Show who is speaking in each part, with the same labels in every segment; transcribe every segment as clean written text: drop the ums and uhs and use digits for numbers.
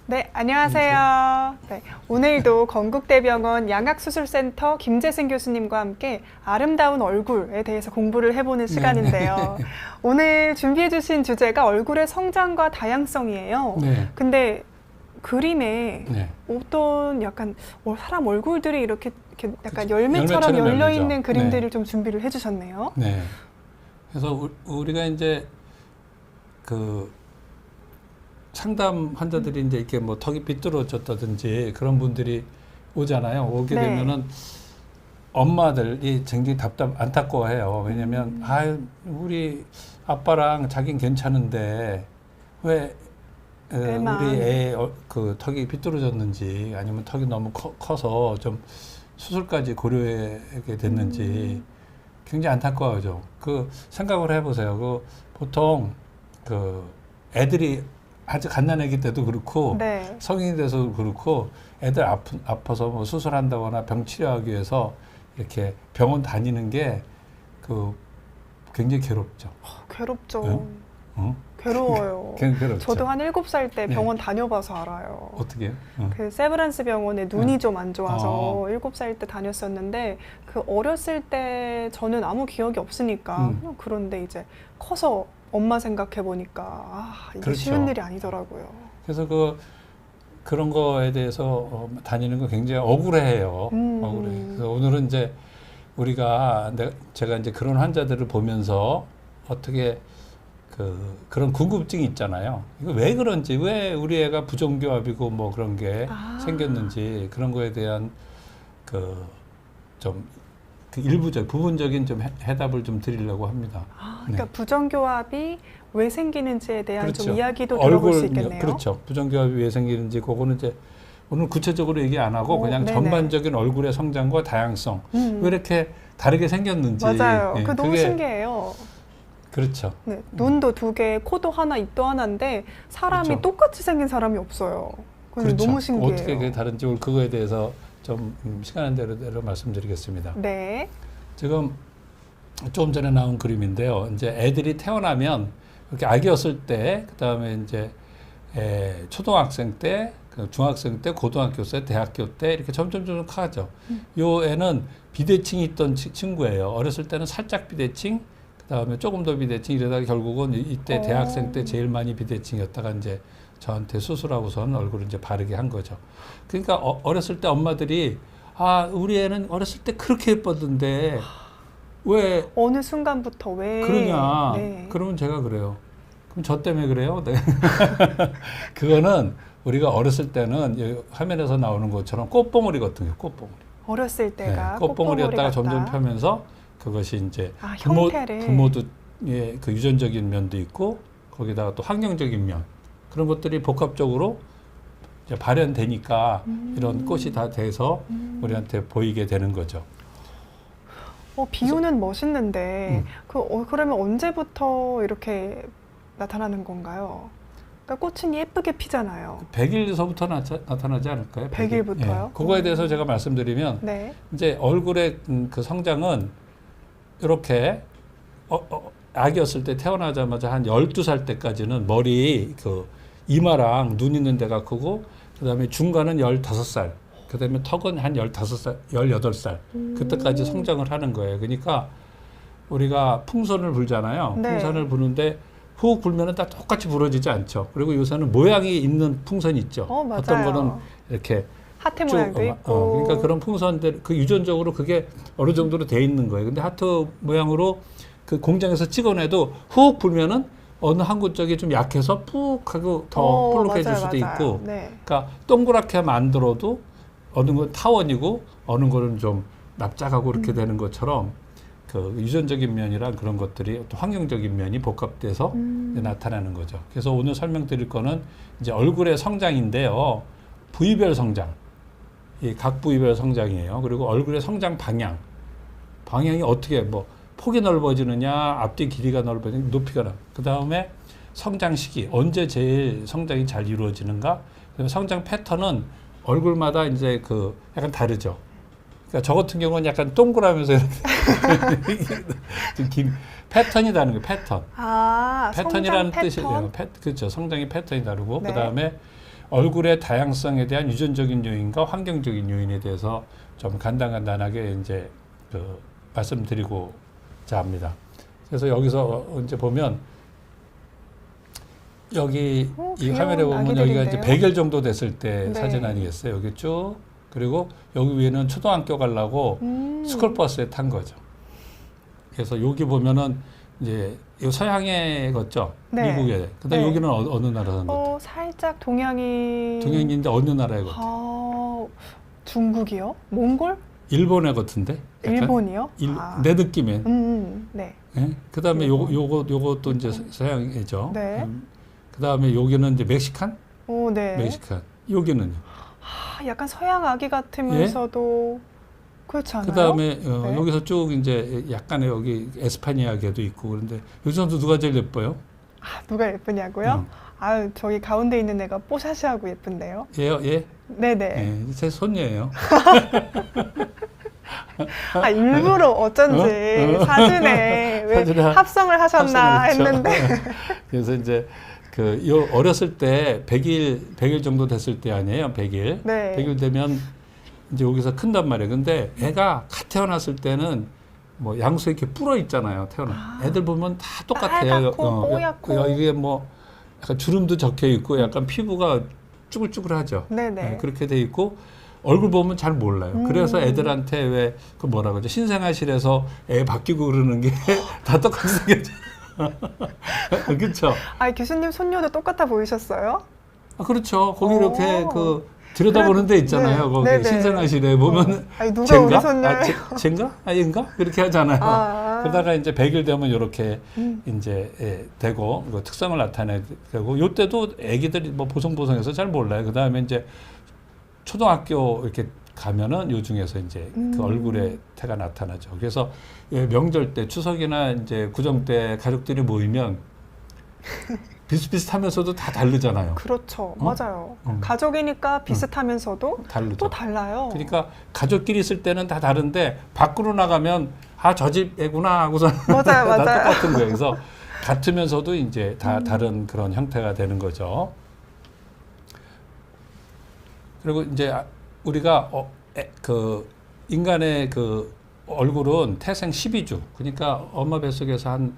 Speaker 1: 네, 안녕하세요. 네, 오늘도 건국대병원 양악수술센터 김재승 교수님과 함께 아름다운 얼굴에 대해서 공부를 해보는 시간인데요. 오늘 준비해 주신 주제가 얼굴의 성장과 다양성이에요.
Speaker 2: 네.
Speaker 1: 근데 그림에
Speaker 2: 네.
Speaker 1: 어떤 약간 사람 얼굴들이 이렇게 약간 열매처럼
Speaker 2: 열매처럼
Speaker 1: 열려있는
Speaker 2: 열리죠.
Speaker 1: 그림들을
Speaker 2: 네.
Speaker 1: 좀 준비를 해주셨네요.
Speaker 2: 네. 그래서 우리가 이제 그 상담 환자들이 이제 이렇게 뭐 턱이 삐뚤어졌다든지 그런 분들이 오잖아요. 오게
Speaker 1: 네.
Speaker 2: 되면은 엄마들이 굉장히 안타까워해요. 왜냐면 우리 아빠랑 자긴 괜찮은데 왜
Speaker 1: 애만.
Speaker 2: 우리 애 그 턱이 삐뚤어졌는지 아니면 턱이 너무 커서 좀 수술까지 고려하게 됐는지 굉장히 안타까워하죠. 그 생각을 해보세요. 그 보통 그 애들이 아주 갓난아기 때도 그렇고
Speaker 1: 네.
Speaker 2: 성인이 돼서도 그렇고 애들 아파서 뭐 수술한다거나 병 치료하기 위해서 이렇게 병원 다니는 게 그 굉장히 괴롭죠.
Speaker 1: 괴롭죠.
Speaker 2: 응?
Speaker 1: 괴로워요.
Speaker 2: 괴롭죠.
Speaker 1: 저도 한 7살 때
Speaker 2: 네.
Speaker 1: 병원 다녀봐서 알아요.
Speaker 2: 어떻게 해요?
Speaker 1: 그 세브란스 병원에 눈이
Speaker 2: 네.
Speaker 1: 좀 안 좋아서 7살 때 다녔었는데 그 어렸을 때 저는 아무 기억이 없으니까 그냥 그런데 이제 커서 엄마 생각해 보니까 이게
Speaker 2: 그렇죠.
Speaker 1: 쉬운 일이 아니더라고요.
Speaker 2: 그래서 그런 거에 대해서 다니는 거 굉장히 억울해해요. 억울해. 그래서 오늘은 이제 제가 이제 그런 환자들을 보면서 어떻게 그런 궁금증이 있잖아요. 이거 왜 그런지, 왜 우리 애가 부정교합이고 뭐 그런 게 생겼는지 그런 거에 대한 부분적인 좀 해답을 좀 드리려고 합니다.
Speaker 1: 그러니까
Speaker 2: 네.
Speaker 1: 부정교합이 왜 생기는지에 대한
Speaker 2: 그렇죠.
Speaker 1: 좀 이야기도 들어볼 수 있겠네요.
Speaker 2: 그렇죠. 부정교합이 왜 생기는지 그거는 이제 오늘 구체적으로 얘기 안 하고 그냥
Speaker 1: 네네.
Speaker 2: 전반적인 얼굴의 성장과 다양성 왜 이렇게 다르게 생겼는지
Speaker 1: 맞아요.
Speaker 2: 예,
Speaker 1: 너무
Speaker 2: 그게
Speaker 1: 신기해요.
Speaker 2: 그렇죠.
Speaker 1: 네, 눈도 2개, 코도 하나, 입도 하나인데 사람이
Speaker 2: 그렇죠.
Speaker 1: 똑같이 생긴 사람이 없어요. 그래서
Speaker 2: 그렇죠.
Speaker 1: 너무 신기해요.
Speaker 2: 어떻게 그게 다른지 오늘 그거에 대해서 좀 시간 대로 말씀드리겠습니다.
Speaker 1: 네.
Speaker 2: 지금 조금 전에 나온 그림인데요. 이제 애들이 태어나면 이렇게 아기였을 때, 그다음에 이제 초등학생 때, 중학생 때, 고등학교 때, 대학교 때 이렇게 점점 커죠. 요 애는 비대칭이 있던 친구예요. 어렸을 때는 살짝 비대칭, 그다음에 조금 더 비대칭 이러다가 결국은 이때 대학생 때 제일 많이 비대칭이었다가 이제 저한테 수술하고선 얼굴을 이제 바르게 한 거죠. 그러니까 어렸을 때 엄마들이 우리 애는 어렸을 때 그렇게 예뻤던데 왜
Speaker 1: 어느 순간부터 왜
Speaker 2: 그러냐?
Speaker 1: 네.
Speaker 2: 그러면 제가 그래요. 그럼 저 때문에 그래요? 네. 그거는 우리가 어렸을 때는 여기 화면에서 나오는 것처럼 꽃봉오리거든요. 꽃봉오리.
Speaker 1: 어렸을 때가
Speaker 2: 네, 꽃봉오리였다가
Speaker 1: 꽃봉오리
Speaker 2: 점점
Speaker 1: 같다.
Speaker 2: 펴면서 그것이 이제
Speaker 1: 형태를.
Speaker 2: 부모도 그 유전적인 면도 있고 거기다가 또 환경적인 면 그런 것들이 복합적으로 이제 발현되니까 이런 꽃이 다 돼서 우리한테 보이게 되는 거죠.
Speaker 1: 비유는 멋있는데 그러면 언제부터 이렇게 나타나는 건가요? 그러니까 꽃은 예쁘게 피잖아요.
Speaker 2: 100일서부터 나타나지 않을까요?
Speaker 1: 100일부터요?
Speaker 2: 예. 그거에 대해서 제가 말씀드리면
Speaker 1: 네.
Speaker 2: 이제 얼굴의 그 성장은 이렇게 아기였을 때 태어나자마자 한 12살 때까지는 머리 이마랑 눈 있는 데가 크고 그다음에 중간은 15살 그다음에 턱은 한 15살, 18살 그때까지 성장을 하는 거예요. 그러니까 우리가 풍선을 불잖아요.
Speaker 1: 네.
Speaker 2: 풍선을 부는데 훅 불면은 다 똑같이 불어지지 않죠. 그리고 요새는 모양이 있는 풍선이 있죠.
Speaker 1: 맞아요.
Speaker 2: 어떤 거는 이렇게
Speaker 1: 하트
Speaker 2: 쭉,
Speaker 1: 모양도 있고.
Speaker 2: 그러니까 그런 풍선들 유전적으로 그게 어느 정도로 돼 있는 거예요. 근데 하트 모양으로 그 공장에서 찍어내도 훅 불면은 어느 한 곳쪽이 좀 약해서 푹 하고 더 볼록해질 수도 있고.
Speaker 1: 네.
Speaker 2: 그러니까 동그랗게 만들어도 어느 건 타원이고 어느 거는 좀 납작하고 이렇게 되는 것처럼 그 유전적인 면이랑 그런 것들이 또 환경적인 면이 복합돼서 나타나는 거죠. 그래서 오늘 설명드릴 거는 이제 얼굴의 성장인데요. 부위별 성장. 이 각 부위별 성장이에요. 그리고 얼굴의 성장 방향이 어떻게 폭이 넓어지느냐, 앞뒤 길이가 넓어지느냐, 높이가 그 다음에 성장 시기, 언제 제일 성장이 잘 이루어지는가. 그다음에 성장 패턴은 얼굴마다 이제 약간 다르죠. 그러니까 저 같은 경우는 약간 동그라면서 이렇게 좀 패턴이 다른 거예요. 패턴.
Speaker 1: 패턴이라는
Speaker 2: 뜻이에요. 그렇죠. 성장의 패턴이 다르고
Speaker 1: 네.
Speaker 2: 그다음에 얼굴의 다양성에 대한 유전적인 요인과 환경적인 요인에 대해서 좀 간단하게 이제 그 말씀드리고자 합니다. 그래서 여기서 이제 보면 여기 이
Speaker 1: 귀여운
Speaker 2: 화면에 보면
Speaker 1: 아기들인데요?
Speaker 2: 여기가 이제 100일 정도 됐을 때
Speaker 1: 네.
Speaker 2: 사진 아니겠어요? 여기 쭉 그리고 여기 위에는 초등학교 가려고 스쿨버스에 탄 거죠. 그래서 여기 보면은 이제 이 서양에 걷죠.
Speaker 1: 네.
Speaker 2: 미국에. 근데
Speaker 1: 네.
Speaker 2: 여기는 어느 나라 사는 것
Speaker 1: 살짝 동양이.
Speaker 2: 동양인인데 어느 나라에 걷
Speaker 1: 중국이요? 몽골?
Speaker 2: 일본에 같은데? 약간?
Speaker 1: 일본이요?
Speaker 2: 내 느낌엔.
Speaker 1: 네.
Speaker 2: 예? 그다음에
Speaker 1: 일본.
Speaker 2: 요것도 이제 서양이죠.
Speaker 1: 네.
Speaker 2: 그다음에 여기는 이제 멕시칸?
Speaker 1: 네.
Speaker 2: 멕시칸. 여기는요.
Speaker 1: 약간 서양 아기 같으면서도 그렇지 않아요?
Speaker 2: 그다음에
Speaker 1: 네.
Speaker 2: 여기서 쭉 이제 약간의 여기 에스파니아계도 있고 그런데 여기서도 누가 제일 예뻐요?
Speaker 1: 누가 예쁘냐고요? 저기 가운데 있는 애가 뽀샤시하고 예쁜데요?
Speaker 2: 얘요? 얘?
Speaker 1: 네네.
Speaker 2: 예, 제 손녀예요.
Speaker 1: 일부러 어쩐지 사진에 왜
Speaker 2: 사진에
Speaker 1: 합성을 하셨나
Speaker 2: 합성을 했죠.
Speaker 1: 했는데.
Speaker 2: 그래서 이제 요 어렸을 때 100일 정도 됐을 때 아니에요? 100일.
Speaker 1: 네.
Speaker 2: 100일 되면 이제 여기서 큰단 말이에요. 근데 애가 갓 태어났을 때는 뭐 양수에 이렇게 불어 있잖아요. 애들 보면 다 똑같아요.
Speaker 1: 빨갛고 뽀얗고.
Speaker 2: 이게 뭐 약간 주름도 적혀 있고 약간 피부가 쭈글쭈글하죠.
Speaker 1: 네네.
Speaker 2: 네, 그렇게 돼 있고 얼굴 보면 잘 몰라요. 그래서 애들한테 왜 그 뭐라 그러죠? 신생아실에서 애 바뀌고 그러는 게 다 똑같이 생겼죠. 그렇죠.
Speaker 1: 교수님 손녀도 똑같아 보이셨어요?
Speaker 2: 그렇죠. 거기 이렇게 들여다보는 데 있잖아요. 거기
Speaker 1: 네네.
Speaker 2: 신생아실에 보면
Speaker 1: 누가 우리 손녀예요?
Speaker 2: 쟤인가? 얘인가? 그렇게 하잖아요. 그러다가 이제 100일 되면 이렇게 이제 되고 특성을 나타내고 요때도 애기들이 뭐 보송보송해서 잘 몰라요. 그다음에 이제 초등학교 이렇게 가면은 요 중에서 이제 그 얼굴에 태가 나타나죠. 그래서 명절 때 추석이나 이제 구정 때 가족들이 모이면 비슷비슷하면서도 다 다르잖아요.
Speaker 1: 그렇죠. 맞아요. 가족이니까 비슷하면서도
Speaker 2: 다르죠.
Speaker 1: 또 달라요.
Speaker 2: 그러니까 가족끼리 있을 때는 다 다른데 밖으로 나가면 저 집 애구나 하고서
Speaker 1: 맞아요.
Speaker 2: 다
Speaker 1: 맞아요.
Speaker 2: 똑같은 거예요. 그래서 같으면서도 이제 다 다른 그런 형태가 되는 거죠. 그리고 이제 우리가 그 인간의 그 얼굴은 태생 12주. 그러니까 엄마 뱃속에서 한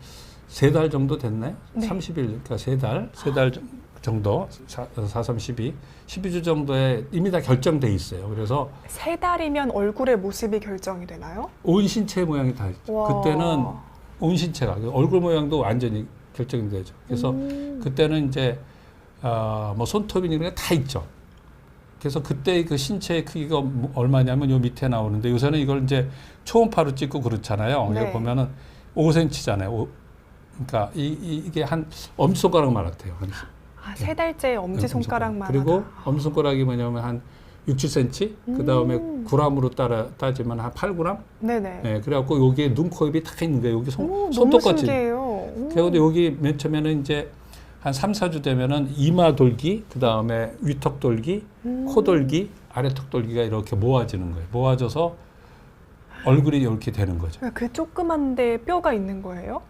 Speaker 2: 3달 정도 됐나요?
Speaker 1: 네.
Speaker 2: 30일, 그러니까 3달 정도, 4, 3, 12, 12주 정도에 이미 다 결정돼 있어요. 그래서
Speaker 1: 3달이면 얼굴의 모습이 결정이 되나요?
Speaker 2: 온 신체 모양이 다 있죠.
Speaker 1: 와.
Speaker 2: 그때는 온 신체가, 얼굴 모양도 완전히 결정이 되죠. 그래서 그때는 이제 뭐 손톱이니 이런 게 다 있죠. 그래서 그때 그 신체의 크기가 얼마냐면 요 밑에 나오는데 요새는 이걸 이제 초음파로 찍고 그렇잖아요.
Speaker 1: 네.
Speaker 2: 여기 보면은 5cm잖아요. 그러니까 이게 한 엄지손가락만 같아요.
Speaker 1: 3달째 엄지손가락만
Speaker 2: 그리고
Speaker 1: 하다.
Speaker 2: 엄지손가락이 뭐냐면 한 6, 7cm. 그 다음에 g으로 따지면 한 8g.
Speaker 1: 네네.
Speaker 2: 네, 그래갖고 여기에 눈, 코, 입이 다 있는 거예요. 여기
Speaker 1: 너무
Speaker 2: 손톱같이.
Speaker 1: 신기해요.
Speaker 2: 그런데 여기 맨 처음에는 이제 한 3, 4주 되면은 이마 돌기, 그 다음에 위턱 돌기, 코 돌기, 아래턱 돌기가 이렇게 모아지는 거예요. 모아져서 얼굴이 이렇게 되는 거죠.
Speaker 1: 그 조그만데 뼈가 있는 거예요?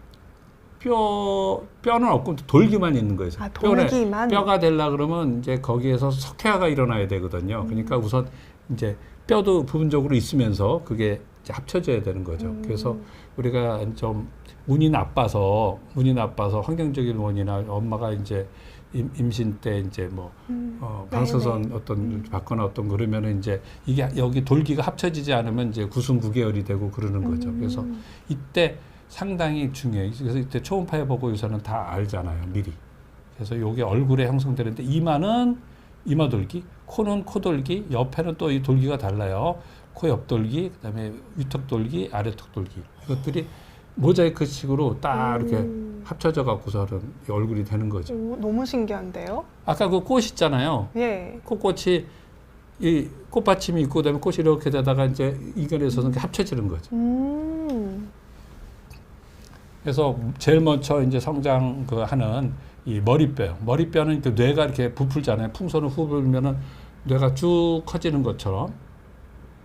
Speaker 2: 뼈는 없고 돌기만 있는 거예요.
Speaker 1: 돌기만?
Speaker 2: 뼈가 되려 그러면 이제 거기에서 석회화가 일어나야 되거든요. 그러니까 우선 이제 뼈도 부분적으로 있으면서 그게 이제 합쳐져야 되는 거죠. 그래서 우리가 좀 운이 나빠서 환경적인 원이나 엄마가 이제 임신 때 이제 뭐 방사선 어떤 받거나 어떤 그러면은 이제 이게 여기 돌기가 합쳐지지 않으면 이제 9승9개월이 되고 그러는 거죠. 그래서 이때 상당히 중요해요. 그래서 이때 초음파에 보고 요새는 다 알잖아요, 미리. 그래서 요게 얼굴에 형성되는데 이마는 이마 돌기, 코는 코 돌기, 옆에는 또 이 돌기가 달라요. 코 옆 돌기, 그다음에 위턱 돌기, 아래턱 돌기. 이것들이 모자이크식으로 딱 이렇게 합쳐져 갖고서는 이 얼굴이 되는 거죠.
Speaker 1: 너무 신기한데요?
Speaker 2: 아까 그 꽃 있잖아요.
Speaker 1: 예.
Speaker 2: 꽃이 이 꽃받침이 있고 그다음에 꽃이 이렇게 되다가 이제 이견에서 합쳐지는 거죠. 그래서 제일 먼저 이제 성장 하는 이 머리뼈. 머리뼈는 그 뇌가 이렇게 부풀잖아요. 풍선을 후 불면은 뇌가 쭉 커지는 것처럼.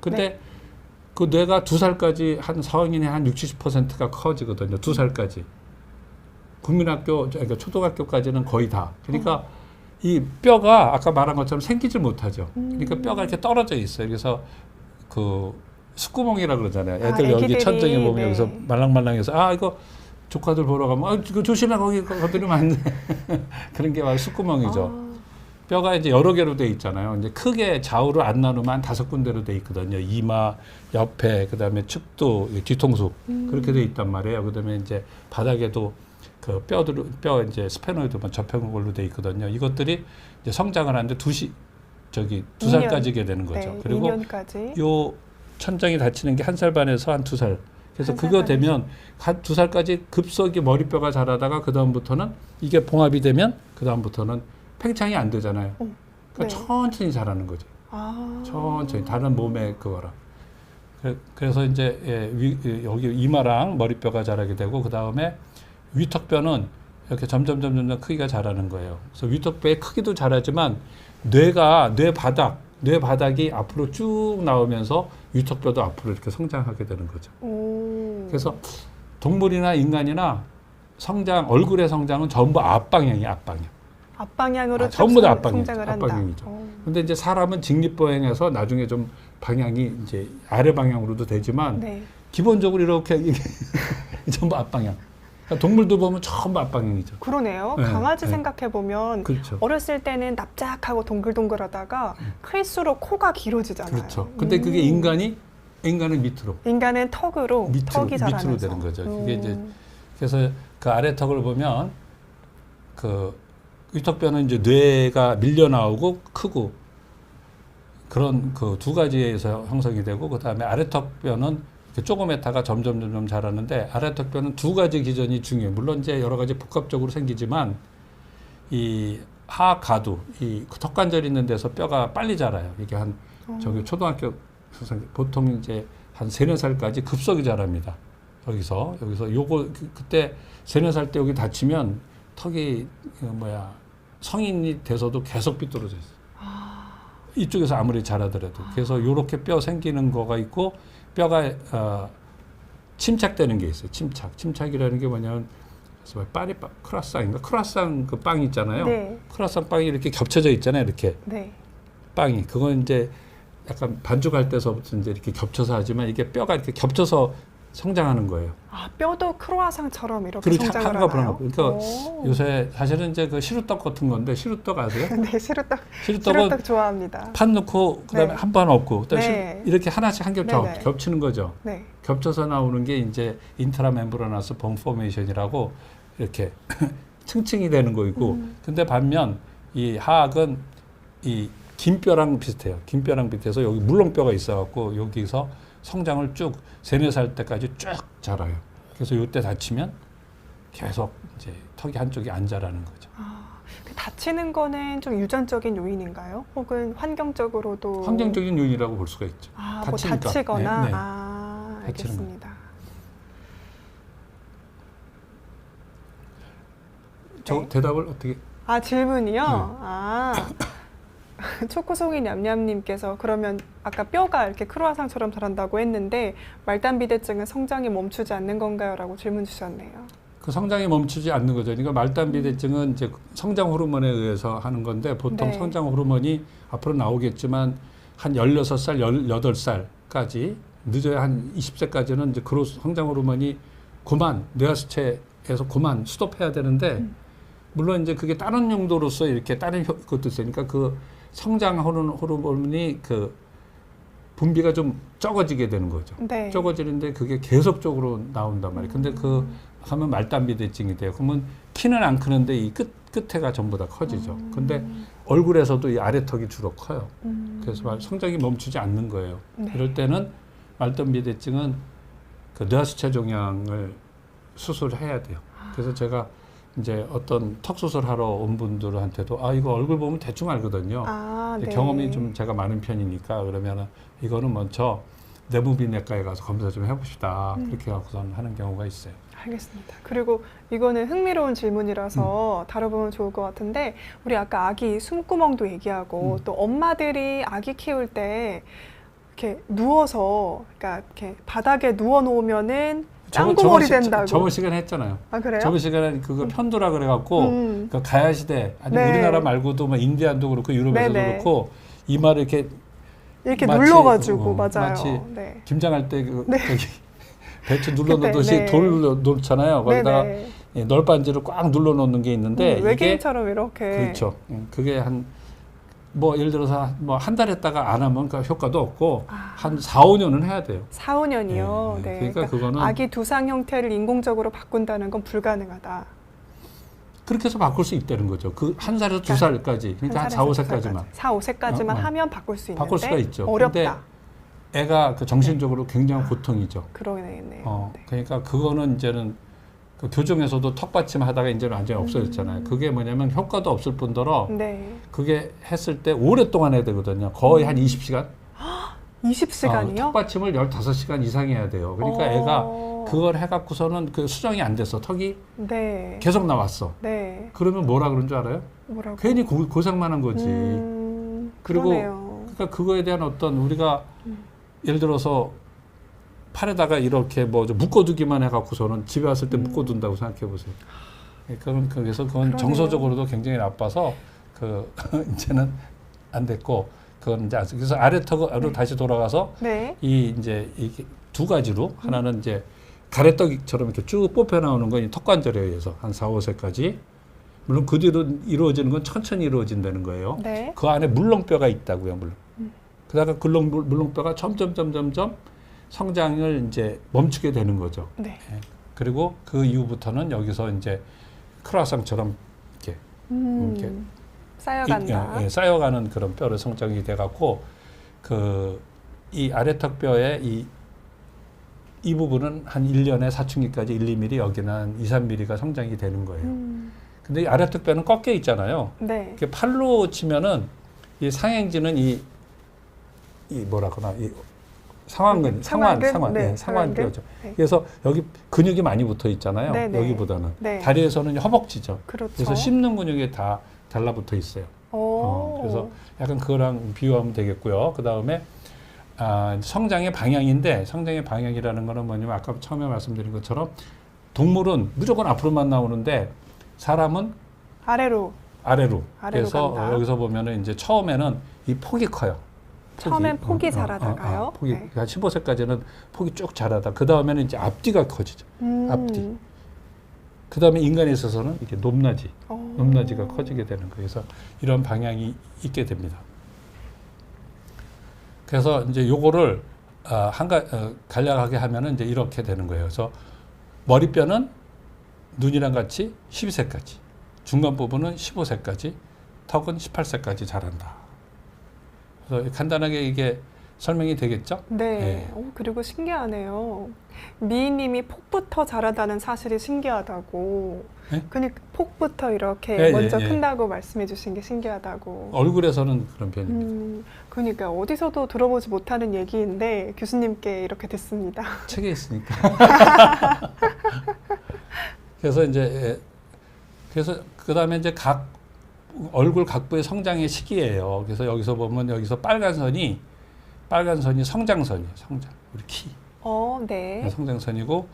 Speaker 2: 근데
Speaker 1: 네.
Speaker 2: 그 뇌가 2살까지 한 성인의 한 60, 70%가 커지거든요. 2살까지. 국민학교, 그러니까 초등학교까지는 거의 다. 그러니까 이 뼈가 아까 말한 것처럼 생기질 못하죠. 그러니까 뼈가 이렇게 떨어져 있어요. 그래서 그 숙구멍이라 그러잖아요. 애들 여기
Speaker 1: 애기들이,
Speaker 2: 천정에 보면
Speaker 1: 네.
Speaker 2: 여기서 말랑말랑해서 아 이거 조카들 보러 가면 아 이거 조심해 거기 건드리면 안 돼. 그런 게 바로 숙구멍이죠.
Speaker 1: 아,
Speaker 2: 뼈가 이제 여러 개로 돼 있잖아요. 이제 크게 좌우로 안 나누면 한 5군데로 돼 있거든요. 이마, 옆에, 그다음에 측두, 뒤통수 그렇게 돼 있단 말이에요. 그다음에 이제 바닥에도 그 뼈 이제 스페노이드만 접혀놓은 걸로 돼 있거든요. 이것들이 이제 성장을 하는데 두
Speaker 1: 2년.
Speaker 2: 살까지게 되는 거죠.
Speaker 1: 네,
Speaker 2: 그리고
Speaker 1: 2년까지.
Speaker 2: 요 천장이 닫히는 게 1살 반에서 한 2살. 그래서
Speaker 1: 한
Speaker 2: 그거
Speaker 1: 살
Speaker 2: 되면 한 2살까지 급속히 머리뼈가 자라다가 그 다음부터는 이게 봉합이 되면 그 다음부터는 팽창이 안 되잖아요. 그러니까
Speaker 1: 네.
Speaker 2: 천천히 자라는 거죠.
Speaker 1: 아,
Speaker 2: 천천히 다른 몸의 그거랑. 그래서 이제 여기 이마랑 머리뼈가 자라게 되고 그 다음에 위턱뼈는 이렇게 점점 크기가 자라는 거예요. 그래서 위턱뼈의 크기도 자라지만 뇌 바닥이 앞으로 쭉 나오면서 위턱뼈도 앞으로 이렇게 성장하게 되는 거죠.
Speaker 1: 오.
Speaker 2: 그래서 동물이나 인간이나 얼굴의 성장은 전부 앞방향이에요, 앞방향.
Speaker 1: 앞방향으로
Speaker 2: 전부 다
Speaker 1: 성장을 한다.
Speaker 2: 앞방향이죠.
Speaker 1: 어.
Speaker 2: 근데 이제 사람은 직립보행해서 나중에 좀 방향이 이제 아래 방향으로도 되지만
Speaker 1: 네.
Speaker 2: 기본적으로 이렇게 이게 전부 앞방향. 그러니까 동물도 보면 전부 앞방향이죠.
Speaker 1: 그러네요.
Speaker 2: 네,
Speaker 1: 강아지
Speaker 2: 네.
Speaker 1: 생각해 보면
Speaker 2: 그렇죠.
Speaker 1: 어렸을 때는 납작하고 동글동글하다가 클수록 코가 길어지잖아요.
Speaker 2: 그렇죠. 근데 그게 인간은 밑으로.
Speaker 1: 인간은 턱으로 턱이 자라면서.
Speaker 2: 밑으로 되는 거죠. 그게 이제 그래서 그 아래 턱을 보면 그 위턱뼈는 이제 뇌가 밀려 나오고 크고 그런 그 두 가지에서 형성이 되고 그 다음에 아래턱뼈는 조그맣다가 점점 자라는데 아래턱뼈는 두 가지 기전이 중요해요. 물론 이제 여러 가지 복합적으로 생기지만 이 하가두, 이 턱관절 있는 데서 뼈가 빨리 자라요. 이게 한 저기 초등학교 보통 이제 한 3-4살까지 급속히 자랍니다. 여기서 요거 그때 3-4살 때 여기 다치면 턱이 성인이 돼서도 계속 삐뚤어져 있어요. 이쪽에서 아무리 자라더라도. 그래서 요렇게 뼈 생기는 거가 있고 뼈가 침착되는 게 있어요. 침착이라는 게 뭐냐면 크라상인가? 크라상 그 빵 있잖아요.
Speaker 1: 네.
Speaker 2: 크라상 빵이 이렇게 겹쳐져 있잖아요. 이렇게
Speaker 1: 네.
Speaker 2: 빵이. 그건 이제 약간 반죽할 때서부터 이제 이렇게 겹쳐서 하지만 이게 뼈가 이렇게 겹쳐서 성장하는 거예요.
Speaker 1: 아, 뼈도 크로아상처럼 이렇게
Speaker 2: 그렇게
Speaker 1: 성장을
Speaker 2: 하나가
Speaker 1: 하나요?
Speaker 2: 그러니까
Speaker 1: 오.
Speaker 2: 요새 사실은 이제 그 시루떡 같은 건데 시루떡 아세요?
Speaker 1: 네, 시루떡
Speaker 2: 시루떡은
Speaker 1: 좋아합니다.
Speaker 2: 판 넣고 그다음에
Speaker 1: 네.
Speaker 2: 한 판 없고 그다음에
Speaker 1: 네.
Speaker 2: 이렇게 하나씩 한 겹
Speaker 1: 네네.
Speaker 2: 겹치는 거죠.
Speaker 1: 네.
Speaker 2: 겹쳐서 나오는 게 이제 인트라멤브라나스 본 포메이션이라고 이렇게 층층이 되는 거이고 근데 반면 이 하악은 이 긴 뼈랑 비슷해요. 긴 뼈랑 비슷해서 여기 물렁뼈가 있어갖고 여기서 성장을 쭉 3-4살 때까지 쭉 자라요. 그래서 이때 다치면 계속 이제 턱이 한쪽이 안 자라는 거죠.
Speaker 1: 그 다치는 거는 좀 유전적인 요인인가요? 혹은 환경적으로도
Speaker 2: 환경적인 요인이라고 볼 수가 있죠.
Speaker 1: 뭐
Speaker 2: 다치니까.
Speaker 1: 다치거나
Speaker 2: 네, 네.
Speaker 1: 알겠습니다.
Speaker 2: 저
Speaker 1: 네.
Speaker 2: 대답을 어떻게?
Speaker 1: 질문이요?
Speaker 2: 네.
Speaker 1: 초코송이 냠냠님께서 그러면 아까 뼈가 이렇게 크로아상처럼 자란다고 했는데 말단비대증은 성장이 멈추지 않는 건가요? 라고 질문 주셨네요.
Speaker 2: 그 성장이 멈추지 않는 거죠. 그러니까 말단비대증은 이제 성장 호르몬에 의해서 하는 건데 보통
Speaker 1: 네.
Speaker 2: 성장 호르몬이 앞으로 나오겠지만 한 16살, 18살까지 늦어야 한 20세까지는 이제 성장 호르몬이 뇌하수체에서 스톱해야 되는데 물론 이제 그게 다른 용도로서 이렇게 다른 것도 있으니까 그 성장 호르몬이 그 분비가 좀 적어지게 되는 거죠.
Speaker 1: 네.
Speaker 2: 적어지는데 그게 계속적으로 나온단 말이에요. 근데 그 하면 말단비대증이 돼요. 그러면 키는 안 크는데 이 끝에가 전부 다 커지죠. 근데 얼굴에서도 이 아래턱이 주로 커요. 그래서 성장이 멈추지 않는 거예요.
Speaker 1: 네.
Speaker 2: 이럴 때는 말단비대증은 그 뇌하수체 종양을 수술해야 돼요. 그래서 제가 이제 어떤 턱 수술하러 온 분들한테도 이거 얼굴 보면 대충 알거든요.
Speaker 1: 네.
Speaker 2: 경험이 좀 제가 많은 편이니까 그러면은 이거는 먼저 내부비내과에 가서 검사 좀 해봅시다. 그렇게 하고선 하는 경우가 있어요.
Speaker 1: 알겠습니다. 그리고 이거는 흥미로운 질문이라서 다뤄보면 좋을 것 같은데 우리 아까 아기 숨구멍도 얘기하고 또 엄마들이 아기 키울 때 이렇게 누워서 그러니까 이렇게 바닥에 누워 놓으면은 짱구머리 된다고.
Speaker 2: 저번 시간에 했잖아요.
Speaker 1: 아, 그래요?
Speaker 2: 저번 시간에 그거 편도라 그래갖고 그 가야 시대 아니
Speaker 1: 네.
Speaker 2: 우리나라 말고도 뭐 인디안도 그렇고 유럽에서도
Speaker 1: 네네.
Speaker 2: 그렇고 이마를 이렇게 마치,
Speaker 1: 눌러가지고 맞아요.
Speaker 2: 마치
Speaker 1: 네.
Speaker 2: 김장할 때 그
Speaker 1: 네.
Speaker 2: 배추 눌러놓듯이
Speaker 1: 네.
Speaker 2: 돌 놓잖아요. 거기다가
Speaker 1: 네네.
Speaker 2: 널빤지를 꽉 눌러놓는 게 있는데 이게
Speaker 1: 외계인처럼 이렇게.
Speaker 2: 그렇죠. 그게 뭐 예를 들어서 뭐 한 달 했다가 안 하면 그 효과도 없고 한 4, 5년은 해야 돼요.
Speaker 1: 4, 5년이요.
Speaker 2: 네.
Speaker 1: 네.
Speaker 2: 그러니까 그거는
Speaker 1: 아기 두상 형태를 인공적으로 바꾼다는 건 불가능하다.
Speaker 2: 그렇게 해서 바꿀 수 있다는 거죠. 그 한 살에서 두 살까지. 그러니까 한 4, 5세까지만.
Speaker 1: 4, 5세까지만 하면 바꿀 수 있는데
Speaker 2: 바꿀 수가 있죠.
Speaker 1: 어렵다.
Speaker 2: 근데 애가 그 정신적으로 굉장한 고통이죠.
Speaker 1: 그러네요. 네.
Speaker 2: 그러니까 그거는 이제는 그 교정에서도 턱받침 하다가 이제는 완전히 없어졌잖아요. 그게 뭐냐면 효과도 없을 뿐더러
Speaker 1: 네.
Speaker 2: 그게 했을 때 오랫동안 해야 되거든요. 거의 한 20시간?
Speaker 1: 20시간이요?
Speaker 2: 턱받침을 15시간 이상 해야 돼요. 그러니까 애가 그걸 해갖고서는 그 수정이 안 됐어. 턱이
Speaker 1: 네.
Speaker 2: 계속 나왔어.
Speaker 1: 네.
Speaker 2: 그러면 뭐라 그런 줄 알아요?
Speaker 1: 뭐라고?
Speaker 2: 괜히 고생만 한 거지. 그리고
Speaker 1: 그러네요.
Speaker 2: 그러니까 그거에 대한 어떤 우리가 예를 들어서 팔에다가 이렇게 뭐 좀 묶어두기만 해갖고서는 집에 왔을 때 묶어둔다고 생각해 보세요. 그래서 그건
Speaker 1: 그러네요.
Speaker 2: 정서적으로도 굉장히 나빠서 그 이제는 안 됐고 그건 이제 그래서 아래턱으로 다시 돌아가서
Speaker 1: 네.
Speaker 2: 이 이제 이게 두 가지로 하나는 이제 가래떡처럼 이렇게 쭉 뽑혀 나오는 건 이 턱관절에 의해서 한 4, 5세까지 물론 그 뒤로 이루어지는 건 천천히 이루어진다는 거예요.
Speaker 1: 네.
Speaker 2: 그 안에 물렁뼈가 있다고요, 물론. 그다가 그 물렁뼈가 점점 성장을 이제 멈추게 되는 거죠.
Speaker 1: 네.
Speaker 2: 예. 그리고 그 이후부터는 여기서 이제 크로아상처럼 이렇게
Speaker 1: 쌓여간다.
Speaker 2: 쌓여가는 그런 뼈를 성장이 돼갖고 그 이 아래턱뼈의 이 부분은 한 1년에 사춘기까지 1, 2mm 여기는 한 2, 3mm가 성장이 되는 거예요. 근데 이 아래턱뼈는 꺾여 있잖아요.
Speaker 1: 네.
Speaker 2: 이렇게 팔로 치면은 이 상행지는 이 뭐라거나 이 상완근.
Speaker 1: 네,
Speaker 2: 상완뼈죠.
Speaker 1: 네.
Speaker 2: 그래서 여기 근육이 많이 붙어 있잖아요.
Speaker 1: 네네.
Speaker 2: 여기보다는.
Speaker 1: 네.
Speaker 2: 다리에서는 허벅지죠.
Speaker 1: 그렇죠.
Speaker 2: 그래서 씹는 근육이 다 달라붙어 있어요. 그래서 약간 그거랑 비유하면 되겠고요. 그 다음에 성장의 방향인데 성장의 방향이라는 거는 뭐냐면 아까 처음에 말씀드린 것처럼 동물은 무조건 앞으로만 나오는데 사람은 아래로. 그래서
Speaker 1: 간다.
Speaker 2: 여기서 보면은 이제 처음에는 이 폭이 커요.
Speaker 1: 처음엔 폭이 자라다가요.
Speaker 2: 폭이
Speaker 1: 네.
Speaker 2: 한 15세까지는 폭이 쭉 자라다. 그 다음에는 이제 앞뒤가 커지죠. 앞뒤. 그 다음에 인간에 있어서는 이렇게 높낮이가 커지게 되는 거예요. 그래서 이런 방향이 있게 됩니다. 그래서 이제 요거를 간략하게 하면은 이제 이렇게 되는 거예요. 그래서 머리뼈는 눈이랑 같이 12세까지, 중간 부분은 15세까지, 턱은 18세까지 자란다. 그래서 간단하게 이게 설명이 되겠죠?
Speaker 1: 네.
Speaker 2: 네.
Speaker 1: 그리고 신기하네요. 미희님이 폭부터 자라다는 사실이 신기하다고.
Speaker 2: 네?
Speaker 1: 그러니까 폭부터 이렇게
Speaker 2: 네,
Speaker 1: 먼저
Speaker 2: 네.
Speaker 1: 큰다고 말씀해 주신 게 신기하다고.
Speaker 2: 얼굴에서는 그런 편입니다.
Speaker 1: 그러니까 어디서도 들어보지 못하는 얘기인데 교수님께 이렇게 듣습니다.
Speaker 2: 책에 있으니까. 그래서 이제 그 다음에 이제 얼굴 각부의 성장의 시기예요. 그래서 여기서 보면 여기서 빨간 선이 성장선이에요. 우리 키.
Speaker 1: 네.
Speaker 2: 성장선이고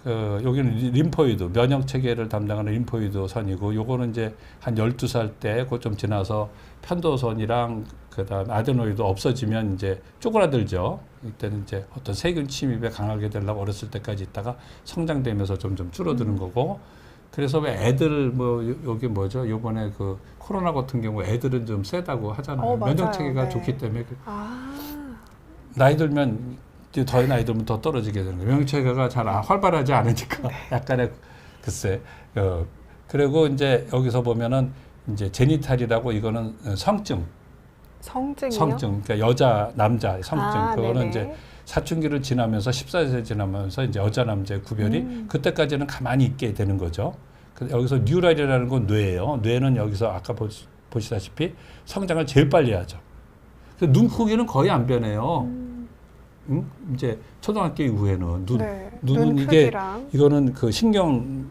Speaker 2: 여기는 림포이드, 면역 체계를 담당하는 림포이드 선이고 요거는 이제 한 12살 때 그거 좀 지나서 편도선이랑 그다음 아데노이드 없어지면 이제 쪼그라들죠. 이때는 이제 어떤 세균 침입에 강하게 되려고 어렸을 때까지 있다가 성장되면서 점점 줄어드는 거고. 그래서 왜 애들 여기 뭐죠? 요번에 그 코로나 같은 경우 애들은 좀 세다고 하잖아요.
Speaker 1: 맞아요.
Speaker 2: 면역 체계가
Speaker 1: 네.
Speaker 2: 좋기 때문에 나이 들면 더 나이 들면 더 떨어지게 되는 거예요. 면역 체계가 잘 활발하지 않으니까 약간의 글쎄. 그리고 이제 여기서 보면은 이제 제니탈이라고 이거는 성증이요? 그러니까 여자 남자 성증. 그거는
Speaker 1: 네네.
Speaker 2: 이제 사춘기를 지나면서 14세 지나면서 이제 여자 남자의 구별이 그때까지는 가만히 있게 되는 거죠. 여기서 뉴럴이라는 건 뇌예요. 뇌는 여기서 아까 보시다시피 성장을 제일 빨리 하죠. 눈 크기는 거의 안 변해요. 이제 초등학교 이후에는 눈은 이게 이거는 그 신경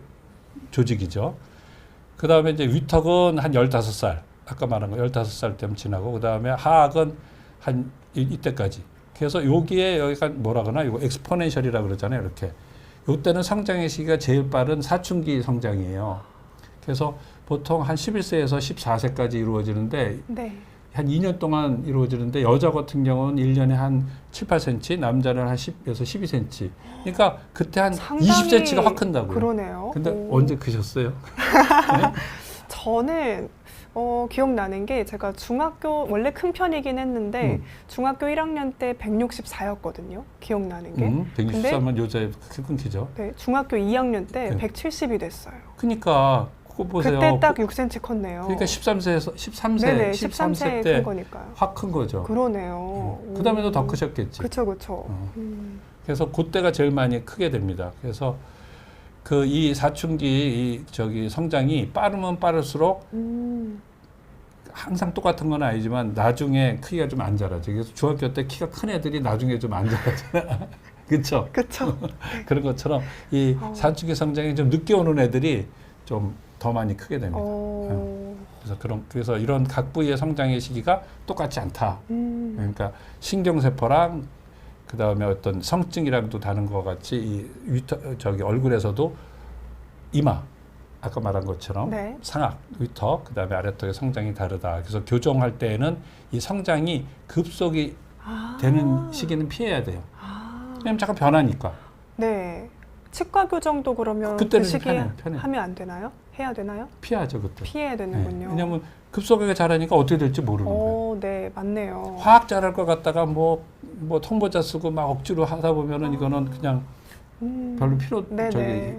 Speaker 2: 조직이죠. 그 다음에 이제 위턱은 한 15살 아까 말한 거 15살 때면 지나고 그 다음에 하악은 한 이때까지. 그래서 여기가 뭐라거나 이거 엑스포넨셜이라 그러잖아요. 이렇게 이때는 성장의 시기가 제일 빠른 사춘기 성장이에요. 그래서 보통 한 11세에서 14세까지 이루어지는데
Speaker 1: 네.
Speaker 2: 한 2년 동안 이루어지는데 여자 같은 경우는 1년에 한 7, 8cm, 남자는 한 10에서 12cm. 그러니까 그때 한
Speaker 1: 상당히
Speaker 2: 20cm가 확 큰다고요.
Speaker 1: 그러네요.
Speaker 2: 근데
Speaker 1: 오.
Speaker 2: 언제 크셨어요?
Speaker 1: 저는 기억나는 게 제가 중학교 원래 큰 편이긴 했는데 중학교 1학년 때 164였거든요. 기억나는 게.
Speaker 2: 163은 여자의 끊기죠.
Speaker 1: 네, 중학교 2학년 때
Speaker 2: 네.
Speaker 1: 170이 됐어요.
Speaker 2: 그러니까 그거 보세요.
Speaker 1: 그때 딱 6cm 컸네요.
Speaker 2: 그러니까 13세에서 13세,
Speaker 1: 네네,
Speaker 2: 13세
Speaker 1: 13세에
Speaker 2: 때
Speaker 1: 큰 거니까요.
Speaker 2: 확 큰 거죠.
Speaker 1: 그러네요.
Speaker 2: 그 다음에도 더 크셨겠지.
Speaker 1: 그쵸, 그쵸.
Speaker 2: 그래서 그때가 제일 많이 크게 됩니다. 그래서 그 이 사춘기 성장이 빠르면 빠를수록 항상 똑같은 건 아니지만 나중에 크기가 좀 안 자라죠. 그래서 중학교 때 키가 큰 애들이 나중에 좀 안 자라잖아. 그렇죠?
Speaker 1: 그쵸.
Speaker 2: 그런 것처럼 이 사춘기 성장이 좀 늦게 오는 애들이 좀 더 많이 크게 됩니다. 그래서 이런 각 부위의 성장의 시기가 똑같지 않다. 그러니까 신경세포랑 그 다음에 어떤 성증이랑도 다른 것 같이 이 얼굴에서도 이마 아까 말한 것처럼
Speaker 1: 네.
Speaker 2: 상악, 위턱, 그 다음에 아래턱의 성장이 다르다. 그래서 교정할 때에는 이 성장이 급속이 되는 시기는 피해야 돼요. 왜냐면 잠깐 변하니까.
Speaker 1: 네. 치과 교정도 그러면 그
Speaker 2: 그때는
Speaker 1: 시기에
Speaker 2: 편해요.
Speaker 1: 하면 안 되나요? 해야 되나요?
Speaker 2: 피하죠 그때.
Speaker 1: 피해야 되는군요.
Speaker 2: 네. 왜냐면 급속하게 자라니까 어떻게 될지 모르는 거예요.
Speaker 1: 네, 맞네요.
Speaker 2: 확 자랄 것 같다가 뭐 통보자 쓰고 막 억지로 하다 보면은 이거는 그냥 별로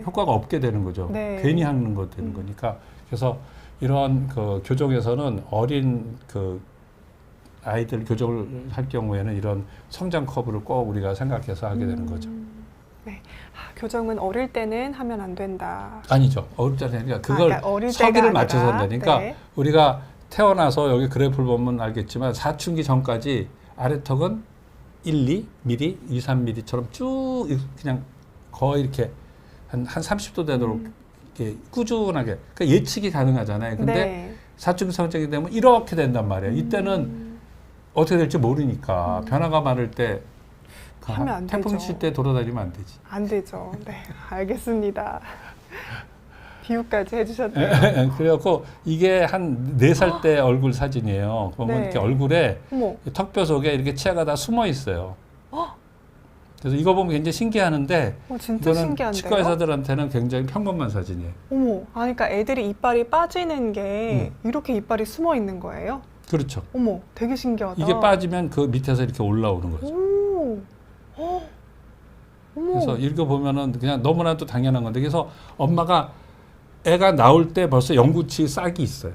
Speaker 2: 효과가 없게 되는 거죠.
Speaker 1: 네.
Speaker 2: 괜히 하는 거 되는 거니까. 그래서 이런 그 교정에서는 어린 그 아이들 교정을 할 경우에는 이런 성장 커브를 꼭 우리가 생각해서 하게 되는 거죠.
Speaker 1: 네. 교정은 어릴 때는 하면 안 된다.
Speaker 2: 아니죠. 어릴 때는 아니라 그걸
Speaker 1: 그러니까 어릴
Speaker 2: 서기를
Speaker 1: 때가
Speaker 2: 맞춰서
Speaker 1: 아니라,
Speaker 2: 한다니까.
Speaker 1: 네.
Speaker 2: 우리가 태어나서 여기 그래프를 보면 알겠지만 사춘기 전까지 아래턱은 1, 2mm, 2, 3mm처럼 쭉 그냥 거의 이렇게 한 30도 되도록 이렇게 꾸준하게. 그러니까 예측이 가능하잖아요. 근데
Speaker 1: 네.
Speaker 2: 사춘기 성장이 되면 이렇게 된단 말이에요. 이때는 어떻게 될지 모르니까 변화가 많을 때
Speaker 1: 하면 안
Speaker 2: 태풍
Speaker 1: 되죠.
Speaker 2: 칠 때 돌아다니면 안 되지.
Speaker 1: 안 되죠. 네, 알겠습니다. 비유까지 해주셨네요.
Speaker 2: 그래갖고 이게 한 4살 때 얼굴 사진이에요. 보면
Speaker 1: 네.
Speaker 2: 이렇게 얼굴에
Speaker 1: 어머.
Speaker 2: 턱뼈 속에 이렇게 치아가 다 숨어 있어요. 그래서 이거 보면 굉장히 신기하는데
Speaker 1: 진짜
Speaker 2: 이거는
Speaker 1: 신기한데요?
Speaker 2: 치과 의사들한테는 굉장히 평범한 사진이에요.
Speaker 1: 어머, 그러니까 애들이 이빨이 빠지는 게 이렇게 이빨이 숨어 있는 거예요?
Speaker 2: 그렇죠.
Speaker 1: 어머, 되게 신기하다.
Speaker 2: 이게 빠지면 그 밑에서 이렇게 올라오는 거죠.
Speaker 1: 오, 어머.
Speaker 2: 그래서 읽어보면은 그냥 너무나도 당연한 건데 그래서 엄마가 애가 나올 때 벌써 영구치 싹이 있어요.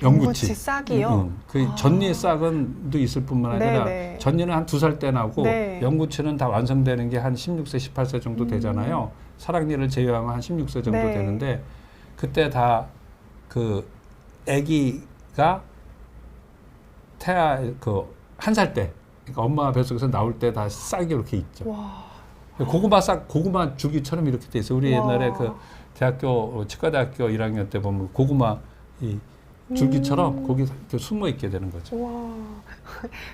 Speaker 1: 영구치 싹이요?
Speaker 2: 그 전니 싹은도 있을 뿐만 아니라
Speaker 1: 네네.
Speaker 2: 전니는 한 2살 때 나고
Speaker 1: 네.
Speaker 2: 영구치는 다 완성되는 게 한 16세, 18세 정도 되잖아요. 사랑니를 제외하면 한 16세 정도
Speaker 1: 네.
Speaker 2: 되는데 그때 다 그 아기가 한 살 때 그러니까 엄마 뱃속에서 나올 때 다 싹이 이렇게 있죠.
Speaker 1: 와.
Speaker 2: 고구마 줄기처럼 이렇게 돼 있어요. 우리 옛날에 그 치과대학교 1학년 때 보면 고구마 이 줄기처럼 거기 이렇게 숨어 있게 되는 거죠.
Speaker 1: 와.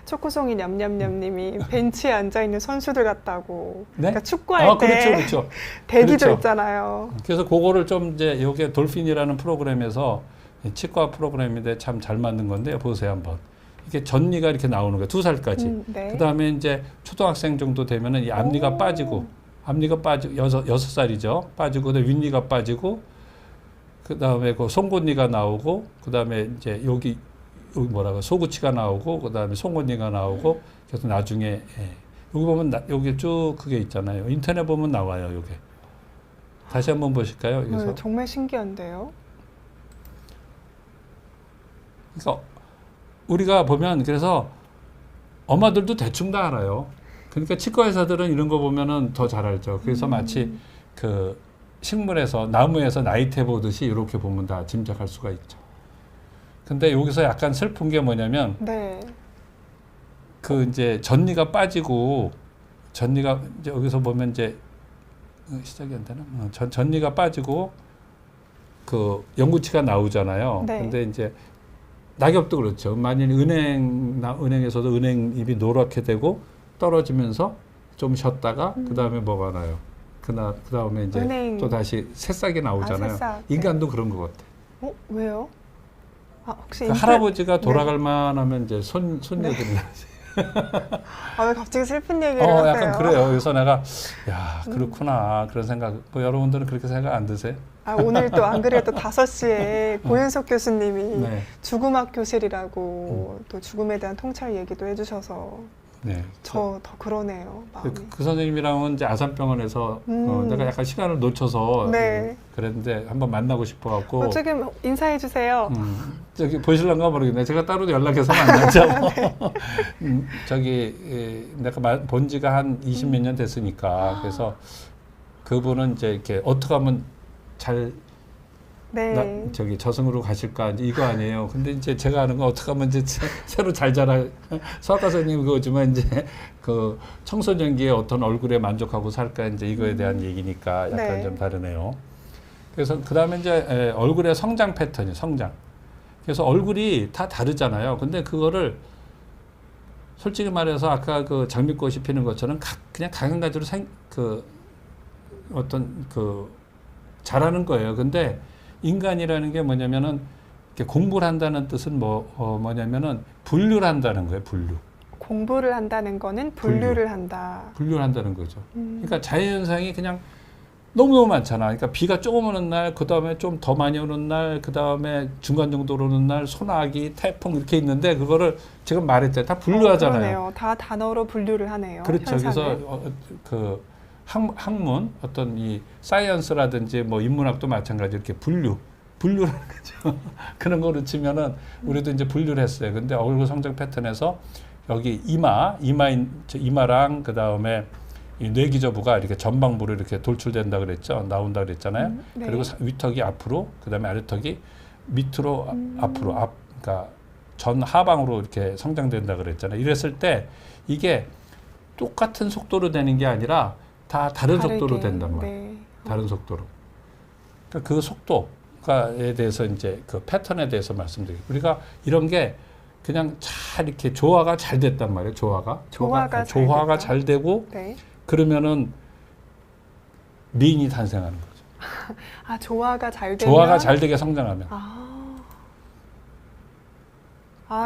Speaker 1: 초코송이 냠냠냠님이 벤치에 앉아 있는 선수들 같다고.
Speaker 2: 네?
Speaker 1: 그러니까 축구할 때
Speaker 2: 그렇죠.
Speaker 1: 대기도
Speaker 2: 그렇죠.
Speaker 1: 있잖아요.
Speaker 2: 그래서 그거를 좀 이제 여기 돌핀이라는 프로그램에서 치과 프로그램인데 참 잘 만든 건데 보세요 한번. 이게 전니가 이렇게 나오는 거예요. 2살까지.
Speaker 1: 네.
Speaker 2: 그다음에 이제 초등학생 정도 되면은 이 앞니가 빠지고 여섯 살이죠. 빠지고 그다음에 윗니가 빠지고 그다음에 그 송곳니가 나오고 그다음에 이제 여기 소구치가 나오고 그다음에 송곳니가 나오고 그래서 나중에 여기 보면 여기 쭉 그게 있잖아요. 인터넷 보면 나와요. 요게. 다시 한번 보실까요? 여기서.
Speaker 1: 정말 신기한데요.
Speaker 2: 그러니까 우리가 보면 그래서 엄마들도 대충 다 알아요. 그러니까 치과 의사들은 이런 거 보면은 더 잘 알죠. 그래서 마치 그 식물에서 나무에서 나이테 보듯이 이렇게 보면 다 짐작할 수가 있죠. 근데 여기서 약간 슬픈 게 뭐냐면
Speaker 1: 네.
Speaker 2: 그 이제 전니가 빠지고 전니가 이제 여기서 보면 이제 시작이 안 되나? 전니가 빠지고 그 영구치가 나오잖아요.
Speaker 1: 네.
Speaker 2: 근데 이제 낙엽도 그렇죠. 만일 은행에서도 은행 잎이 노랗게 되고 떨어지면서 좀 쉬었다가 그 다음에 뭐가 나요? 그다음에 이제
Speaker 1: 은행.
Speaker 2: 또 다시 새싹이 나오잖아요.
Speaker 1: 새싹.
Speaker 2: 인간도 그런 것 같아.
Speaker 1: 왜요? 혹시
Speaker 2: 그 할아버지가
Speaker 1: 네.
Speaker 2: 돌아갈 만하면 이제 손녀들이 나지.
Speaker 1: 왜 갑자기 슬픈 얘기를
Speaker 2: 약간
Speaker 1: 하세요?
Speaker 2: 그래요. 그래서 내가 야 그렇구나 그런 생각. 뭐 여러분들은 그렇게 생각 안 드세요?
Speaker 1: 오늘 또 안 그래도 5시에 고현석 교수님이
Speaker 2: 네.
Speaker 1: 죽음학 교실이라고 또 죽음에 대한 통찰 얘기도 해주셔서
Speaker 2: 네.
Speaker 1: 저 더 그러네요. 마음이.
Speaker 2: 그 선생님이랑은 이제 아산병원에서 내가 약간 시간을 놓쳐서
Speaker 1: 네.
Speaker 2: 그랬는데 한번 만나고 싶어갖고
Speaker 1: 지금 인사해 주세요.
Speaker 2: 저기 보실란가 모르겠네. 제가 따로 연락해서 만나죠. 내가 본 지가 한 20몇 년 됐으니까 그래서 그분은 이제 이렇게 어떻게 하면 잘
Speaker 1: 네.
Speaker 2: 저승으로 가실까 이제 이거 아니에요. 근데 이제 제가 하는 건 어떻게 하면 이제 새로 잘 자라 서학과 선생님 그거지만 이제 그 청소년기에 어떤 얼굴에 만족하고 살까 이제 이거에 대한 얘기니까 약간
Speaker 1: 네.
Speaker 2: 좀 다르네요. 그래서 그 다음에 이제 얼굴의 성장 패턴이 성장. 그래서 얼굴이 다 다르잖아요. 근데 그거를 솔직히 말해서 아까 그 장미꽃이 피는 것처럼 그냥 각양가지로 잘하는 거예요. 근데 인간이라는 게 뭐냐면은 이렇게 공부를 한다는 뜻은 뭐냐면은 분류를 한다는 거예요. 분류.
Speaker 1: 공부를 한다는 거는 분류를 한다.
Speaker 2: 분류를 한다는 거죠. 그러니까 자연현상이 그냥 너무너무 많잖아. 그러니까 비가 조금 오는 날, 그 다음에 좀 더 많이 오는 날, 그 다음에 중간 정도로 오는 날, 소나기, 태풍 이렇게 있는데 그거를 지금 말했잖아요. 다 분류하잖아요.
Speaker 1: 그러네요. 다 단어로 분류를 하네요.
Speaker 2: 그렇죠.
Speaker 1: 현상을.
Speaker 2: 그래서 학문 어떤 이 사이언스라든지 뭐 인문학도 마찬가지 이렇게 분류라는 거죠. 그런 거로 치면은 우리도 이제 분류를 했어요. 근데 얼굴 성장 패턴에서 여기 이마랑 그 다음에 이 뇌기저부가 이렇게 전방부로 이렇게 돌출된다 그랬죠. 나온다 그랬잖아요.
Speaker 1: 네.
Speaker 2: 그리고 위턱이 앞으로, 그 다음에 아래턱이 밑으로 앞으로 그러니까 전 하방으로 이렇게 성장된다 그랬잖아요. 이랬을 때 이게 똑같은 속도로 되는 게 아니라 다 다른
Speaker 1: 다르게.
Speaker 2: 속도로 된단 말이에요.
Speaker 1: 네.
Speaker 2: 다른 속도로. 그러니까 그 속도에 대해서 이제 그 패턴에 대해서 말씀드리고 우리가 이런 게 그냥 잘 이렇게 조화가 잘 됐단 말이에요. 조화가 잘 되고
Speaker 1: 네.
Speaker 2: 그러면은 미인이 탄생하는 거죠.
Speaker 1: 조화가 잘 되면
Speaker 2: 조화가 잘 되게 성장하면.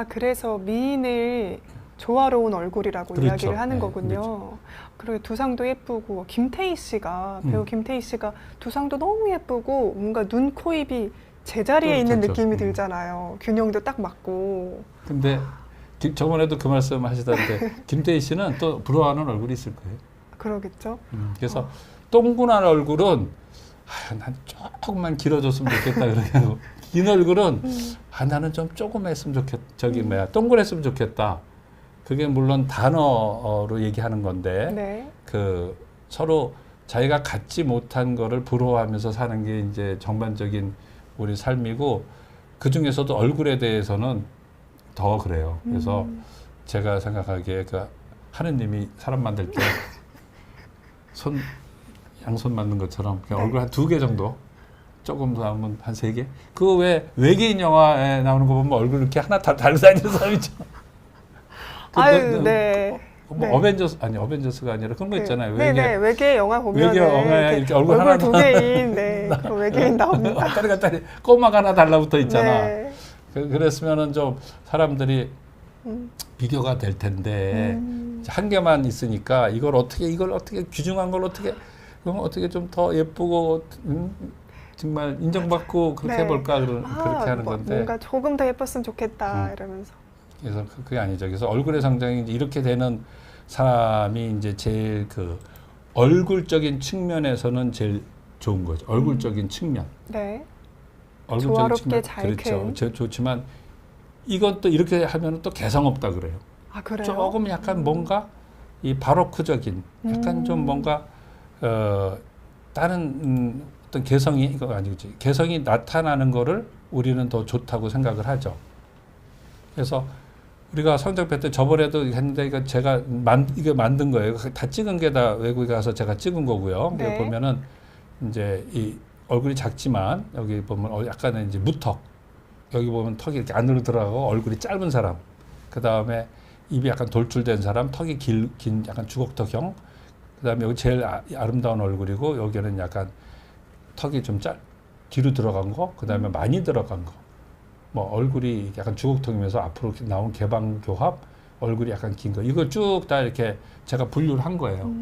Speaker 1: 그래서 미인을 조화로운 얼굴이라고
Speaker 2: 그렇죠.
Speaker 1: 이야기를 하는
Speaker 2: 네,
Speaker 1: 거군요.
Speaker 2: 그렇죠.
Speaker 1: 그리고 두상도 예쁘고 김태희 씨가 배우 김태희 씨가 두상도 너무 예쁘고 뭔가 눈, 코, 입이 제자리에 있는
Speaker 2: 그렇죠.
Speaker 1: 느낌이 들잖아요. 균형도 딱 맞고.
Speaker 2: 근데 저번에도 그 말씀 하시던데 김태희 씨는 또 부러워하는 얼굴이 있을 거예요.
Speaker 1: 그러겠죠.
Speaker 2: 그래서 동그란 얼굴은 난 조금만 길어졌으면 좋겠다 그러고 긴 얼굴은 나는 좀 조금 했으면 좋겠다. 동그랬으면 좋겠다. 그게 물론 단어로 얘기하는 건데
Speaker 1: 네.
Speaker 2: 그 서로 자기가 갖지 못한 거를 부러워하면서 사는 게 이제 전반적인 우리 삶이고 그 중에서도 얼굴에 대해서는 더 그래요. 그래서 제가 생각하기에 그 하느님이 사람 만들 때 양손 만든 것처럼 그냥 얼굴 한 2개 정도 조금 더 하면 한 3개. 그거 왜 외계인 영화에 나오는 거 보면 얼굴 이렇게 하나 다 달고 다니는 사람 있죠.
Speaker 1: 네.
Speaker 2: 어벤져스가 아니라 그런 거 있잖아요.
Speaker 1: 외계 영화 보면
Speaker 2: 외계 영화에 이렇게 얼굴 하나
Speaker 1: 2개인 그 외계인 나옵니다.
Speaker 2: 왔다리 꼬마가 하나 달라붙어 있잖아.
Speaker 1: 네.
Speaker 2: 그랬으면은 좀 사람들이 비교가 될 텐데 한 개만 있으니까 이걸 어떻게 귀중한 걸 어떻게 좀 더 예쁘고 정말 인정받고 그렇게 해볼까 그렇게 하는 건데
Speaker 1: 뭔가 조금 더 예뻤으면 좋겠다 이러면서.
Speaker 2: 그래서 그게 아니죠. 그래서 얼굴의 성장이 이제 이렇게 되는 사람이 이제 제일 그 얼굴적인 측면에서는 제일 좋은 거죠. 얼굴적인 측면.
Speaker 1: 네.
Speaker 2: 얼굴적인
Speaker 1: 조화롭게
Speaker 2: 측면.
Speaker 1: 잘 큰.
Speaker 2: 좋지만 이건 또 이렇게 하면 또 개성 없다 그래요.
Speaker 1: 그래요?
Speaker 2: 조금 약간 뭔가 이 바로크적인 약간 좀 뭔가 다른 어떤 개성이 이거 아니지. 개성이 나타나는 거를 우리는 더 좋다고 생각을 하죠. 그래서 우리가 성장 패턴 저번에도 했는데 이거 제가 이거 만든 거예요. 다 찍은 게 다 외국에 가서 제가 찍은 거고요.
Speaker 1: 네.
Speaker 2: 여기 보면은 이제 이 얼굴이 작지만 여기 보면 약간의 이제 무턱 여기 보면 턱이 이렇게 안으로 들어가고 얼굴이 짧은 사람 그 다음에 입이 약간 돌출된 사람 턱이 긴 약간 주걱턱형 그다음에 여기 제일 아름다운 얼굴이고 여기는 약간 턱이 좀 뒤로 들어간 거, 그다음에 많이 들어간 거. 뭐 얼굴이 약간 주걱턱이면서 앞으로 이렇게 나온 개방교합, 얼굴이 약간 긴 거. 이걸 쭉 다 이렇게 제가 분류를 한 거예요.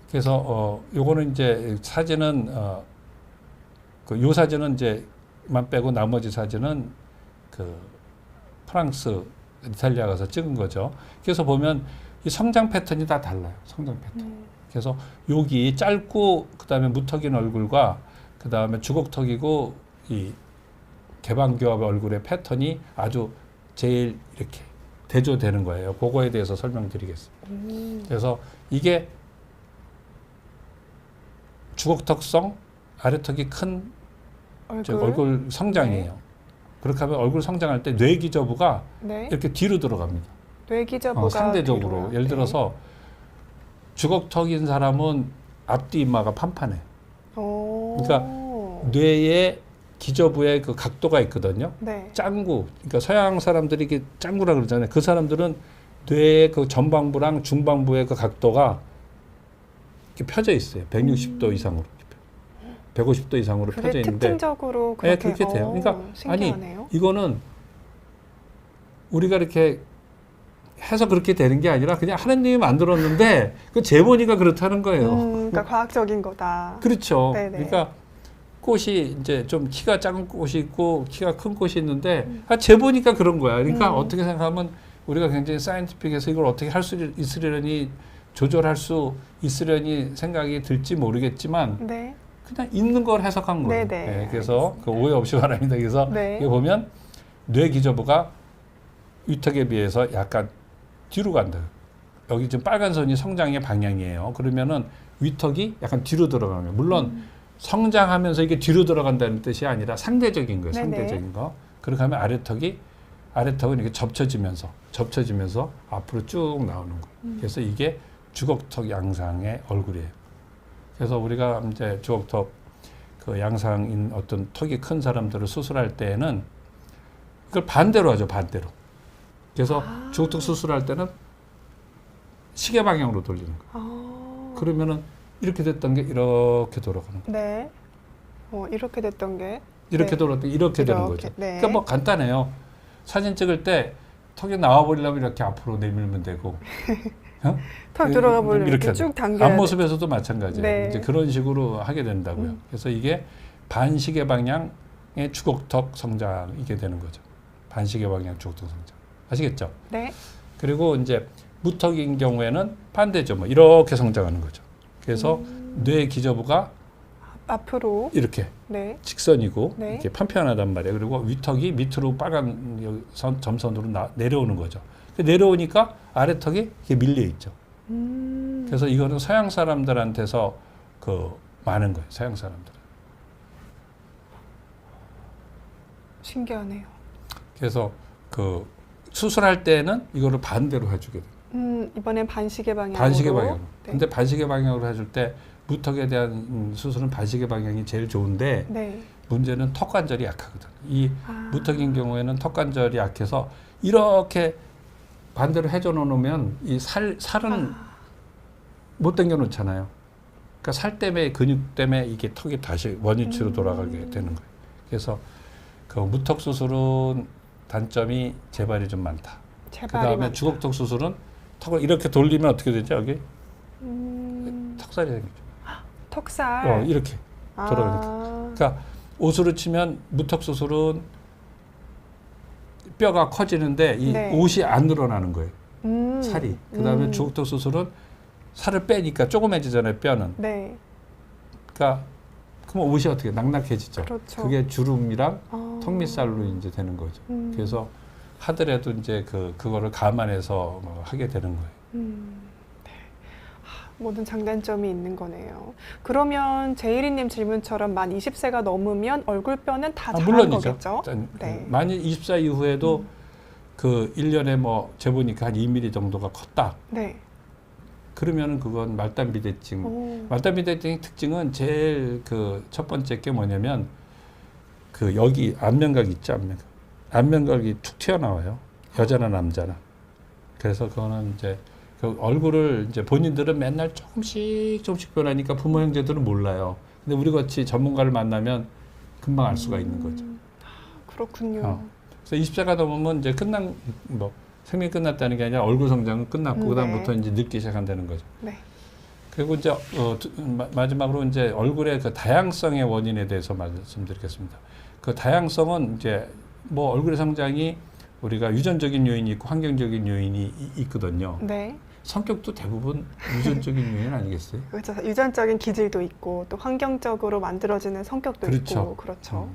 Speaker 2: 그래서 요거는 이제 사진은 요 사진은 이제만 빼고 나머지 사진은 그 프랑스, 이탈리아 가서 찍은 거죠. 그래서 보면 이 성장 패턴이 다 달라요. 성장 패턴. 그래서 여기 짧고 그다음에 무턱인 얼굴과 그다음에 주걱턱이고 이 개방교합 얼굴의 패턴이 아주 제일 이렇게 대조되는 거예요. 그거에 대해서 설명드리겠습니다. 그래서 이게 주걱턱성 아래턱이 큰 얼굴 성장이에요.
Speaker 1: 네.
Speaker 2: 그렇게 하면 얼굴 성장할 때 뇌기저부가
Speaker 1: 네.
Speaker 2: 이렇게 뒤로 들어갑니다.
Speaker 1: 뇌기저부가
Speaker 2: 상대적으로
Speaker 1: 뒤로요.
Speaker 2: 예를 들어서 주걱턱인 사람은 앞뒤 이마가 판판해. 그러니까 뇌의 기저부의 그 각도가 있거든요.
Speaker 1: 네.
Speaker 2: 짱구. 그러니까 서양 사람들이 이게 짱구라 그러잖아요. 그 사람들은 뇌의 그 전방부랑 중방부의 그 각도가 이렇게 펴져 있어요. 160도 이상으로. 150도 이상으로
Speaker 1: 그게
Speaker 2: 펴져 있는데
Speaker 1: 특징적으로
Speaker 2: 네,
Speaker 1: 그렇게,
Speaker 2: 그렇게 돼요. 그러니까
Speaker 1: 신기하네요.
Speaker 2: 아니 이거는 우리가 이렇게 해서 그렇게 되는 게 아니라 그냥 하느님이 만들었는데 그 재본이가 그렇다는 거예요.
Speaker 1: 그러니까 과학적인 거다.
Speaker 2: 그렇죠.
Speaker 1: 네네.
Speaker 2: 그러니까 꽃이 이제 좀 키가 작은 꽃이 있고 키가 큰 꽃이 있는데 재보니까 그런 거야. 그러니까 어떻게 생각하면 우리가 굉장히 사이언티픽해서 이걸 어떻게 할 수 있으려니 조절할 수 있으려니 생각이 들지 모르겠지만
Speaker 1: 네.
Speaker 2: 그냥 있는 걸 해석한 거예요.
Speaker 1: 네네.
Speaker 2: 네, 그래서 그 오해 없이 바랍니다. 그래서
Speaker 1: 네.
Speaker 2: 이거 보면 뇌 기저부가 위턱에 비해서 약간 뒤로 간다. 여기 지금 빨간 선이 성장의 방향이에요. 그러면은 위턱이 약간 뒤로 들어가는 거예요. 물론 성장하면서 이게 뒤로 들어간다는 뜻이 아니라 상대적인 거예요.
Speaker 1: 네네.
Speaker 2: 상대적인 거. 그렇게 하면 아래턱은 이렇게 접쳐지면서 앞으로 쭉 나오는 거예요. 그래서 이게 주걱턱 양상의 얼굴이에요. 그래서 우리가 이제 주걱턱 그 양상인 어떤 턱이 큰 사람들을 수술할 때에는 이걸 반대로 하죠. 반대로. 그래서 주걱턱 수술할 때는 시계 방향으로 돌리는 거예요. 그러면은 이렇게 됐던 게 이렇게 돌아가는 거예요.
Speaker 1: 네. 이렇게 됐던 게
Speaker 2: 이렇게
Speaker 1: 네.
Speaker 2: 돌았더니 이렇게 되는
Speaker 1: 이렇게,
Speaker 2: 거죠.
Speaker 1: 네.
Speaker 2: 그러니까 뭐 간단해요. 사진 찍을 때 턱이 나와버리려면 이렇게 앞으로 내밀면 되고
Speaker 1: 턱 들어가 보려면
Speaker 2: 이렇게
Speaker 1: 이렇게 쭉 당겨야
Speaker 2: 앞모습에서도 마찬가지예요.
Speaker 1: 네.
Speaker 2: 이제 그런 식으로 하게 된다고요. 그래서 이게 반시계 방향의 주걱턱 성장이게 되는 거죠. 반시계 방향 주걱턱 성장. 아시겠죠?
Speaker 1: 네.
Speaker 2: 그리고 이제 무턱인 경우에는 반대죠. 뭐 이렇게 성장하는 거죠. 그래서 뇌 기저부가
Speaker 1: 앞으로
Speaker 2: 이렇게
Speaker 1: 네.
Speaker 2: 직선이고
Speaker 1: 네.
Speaker 2: 이렇게 판편하단 말이에요. 그리고 위턱이 밑으로 빨간 점선으로 내려오는 거죠. 내려오니까 아래턱이 이렇게 밀려 있죠. 그래서 이거는 서양 사람들한테서 그 많은 거예요. 서양 사람들.
Speaker 1: 신기하네요.
Speaker 2: 그래서 그 수술할 때는 이거를 반대로 해주게 돼요.
Speaker 1: 이번엔 반시계 방향으로.
Speaker 2: 반시계 방향으로.
Speaker 1: 네.
Speaker 2: 근데 반시계 방향으로 해줄 때 무턱에 대한 수술은 반시계 방향이 제일 좋은데
Speaker 1: 네.
Speaker 2: 문제는 턱 관절이 약하거든. 이 무턱인 경우에는 턱 관절이 약해서 이렇게 반대로 해줘 놓으면 이 살은 못 당겨 놓잖아요. 그러니까 살 때문에 근육 때문에 이게 턱이 다시 원위치로 돌아가게 되는 거예요. 그래서 그 무턱 수술은 단점이 재발이 좀 많다. 그다음에
Speaker 1: 많다.
Speaker 2: 주걱턱 수술은 턱을 이렇게 돌리면 어떻게 되죠? 여기 턱살이 생기죠.
Speaker 1: 턱살.
Speaker 2: 이렇게 돌아가니까. 그러니까 옷으로 치면 무턱 수술은 뼈가 커지는데 이
Speaker 1: 네.
Speaker 2: 옷이 안 늘어나는 거예요. 살이. 그다음에 주걱턱 수술은 살을 빼니까 조그매지잖아요. 뼈는.
Speaker 1: 네.
Speaker 2: 그러니까 그럼 옷이 어떻게 낙낙해지죠.
Speaker 1: 그렇죠.
Speaker 2: 그게 주름이랑 턱밑살로 이제 되는 거죠. 그래서 하더라도 이제 그거를 감안해서 뭐 하게 되는 거예요.
Speaker 1: 네. 모든 장단점이 있는 거네요. 그러면 제이리님 질문처럼 만 20세가 넘으면 얼굴뼈는 다 자란
Speaker 2: 물론이죠.
Speaker 1: 거겠죠? 네.
Speaker 2: 만 24 이후에도 그 1년에 뭐 재보니까 한 2mm 정도가 컸다.
Speaker 1: 네.
Speaker 2: 그러면은 그건 말단비대증.
Speaker 1: 오.
Speaker 2: 말단비대증의 특징은 제일 그 첫 번째 게 뭐냐면 그 여기 안면각 있죠, 안면각. 안면각이 툭 튀어나와요. 여자나 남자나. 그래서 그거는 이제 그 얼굴을 이제 본인들은 맨날 조금씩 변하니까 부모 형제들은 몰라요. 근데 우리 같이 전문가를 만나면 금방 알 수가 있는 거죠.
Speaker 1: 그렇군요.
Speaker 2: 그래서 20세가 넘으면 이제 생명이 끝났다는 게 아니라 얼굴 성장은 끝났고 그다음부터 이제 늙기 시작한다는 거죠.
Speaker 1: 네.
Speaker 2: 그리고 이제 마지막으로 이제 얼굴의 그 다양성의 원인에 대해서 말씀드리겠습니다. 그 다양성은 이제 뭐 얼굴의 성장이 우리가 유전적인 요인이 있고 환경적인 요인이 있거든요.
Speaker 1: 네.
Speaker 2: 성격도 대부분 유전적인 요인 아니겠어요?
Speaker 1: 그렇죠. 유전적인 기질도 있고 또 환경적으로 만들어지는 성격도
Speaker 2: 그렇죠.
Speaker 1: 있고 그렇죠.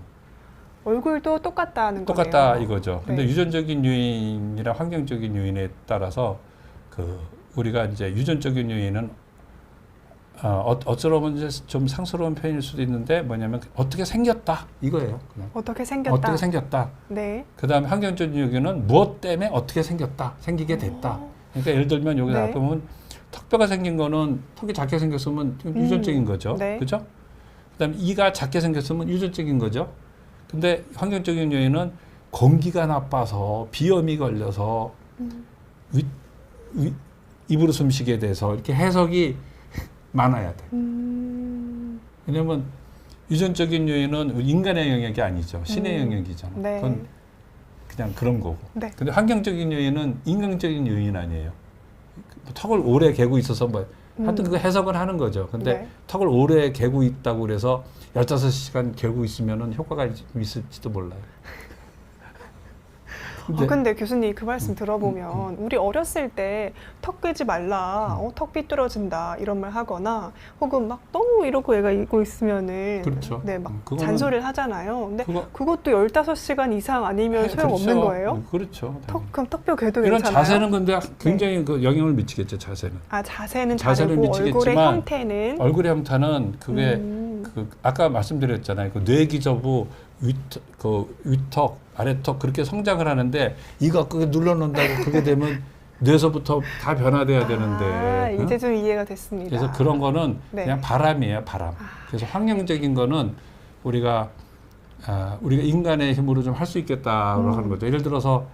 Speaker 1: 얼굴도 똑같다는
Speaker 2: 똑같다
Speaker 1: 거네요.
Speaker 2: 이거죠. 근데
Speaker 1: 네.
Speaker 2: 유전적인 요인이랑 환경적인 요인에 따라서 그 우리가 이제 유전적인 요인은 어쩌면 이제 좀 상스러운 표현일 수도 있는데 뭐냐면 어떻게 생겼다 이거예요. 그냥.
Speaker 1: 어떻게 생겼다.
Speaker 2: 어떻게 생겼다.
Speaker 1: 네.
Speaker 2: 그다음에 환경적인 요인은 무엇 때문에 어떻게 생겼다. 생기게 됐다. 그러니까 예를 들면 여기서
Speaker 1: 네.
Speaker 2: 아까 보면 턱뼈가 생긴 거는 턱이 작게 생겼으면 유전적인 거죠.
Speaker 1: 네.
Speaker 2: 그죠? 그다음에 이가 작게 생겼으면 유전적인 거죠. 근데 환경적인 요인은 공기가 나빠서 비염이 걸려서 입으로 숨쉬게 돼서 이렇게 해석이 많아야 돼. 왜냐면 유전적인 요인은 인간의 영역이 아니죠. 신의 영역이잖아.
Speaker 1: 네.
Speaker 2: 그건 그냥 그런 거고.
Speaker 1: 네.
Speaker 2: 근데 환경적인 요인은 인간적인 요인 아니에요. 턱을 오래 개고 있어서 하여튼 그거 해석을 하는 거죠. 근데
Speaker 1: 네.
Speaker 2: 턱을 오래 개고 있다고 그래서 15시간 개고 있으면은 효과가 있을지도 몰라요.
Speaker 1: 근데 교수님 그 말씀 들어보면 우리 어렸을 때 턱 꿰지 말라, 턱 삐뚤어진다 이런 말 하거나 혹은 막 너무 이러고 얘가 이고 있으면은
Speaker 2: 그렇죠.
Speaker 1: 네, 막
Speaker 2: 그거는-
Speaker 1: 잔소리를 하잖아요. 근데 그것도 15시간 이상 아니면 소용없는
Speaker 2: 그렇죠.
Speaker 1: 거예요?
Speaker 2: 그렇죠.
Speaker 1: 그럼 턱뼈 궤도
Speaker 2: 이런
Speaker 1: 괜찮아요?
Speaker 2: 자세는 근데 굉장히 그 영향을 미치겠죠. 자세는.
Speaker 1: 아, 자세는
Speaker 2: 자세는
Speaker 1: 다르고
Speaker 2: 미치겠지만
Speaker 1: 얼굴의 형태는
Speaker 2: 얼굴의 형태는 그게 그 아까 말씀드렸잖아요. 그 뇌기저부 위턱, 아래턱 그렇게 성장을 하는데 이거 그게 눌러놓는다고 그게 되면 뇌에서부터 다 변화돼야 되는데.
Speaker 1: 아,
Speaker 2: 응?
Speaker 1: 이제 좀 이해가 됐습니다.
Speaker 2: 그래서 그런 거는
Speaker 1: 네.
Speaker 2: 그냥 바람이에요, 바람. 그래서 환경적인 거는 우리가 인간의 힘으로 좀 할 수 있겠다고 하는 거죠. 예를 들어서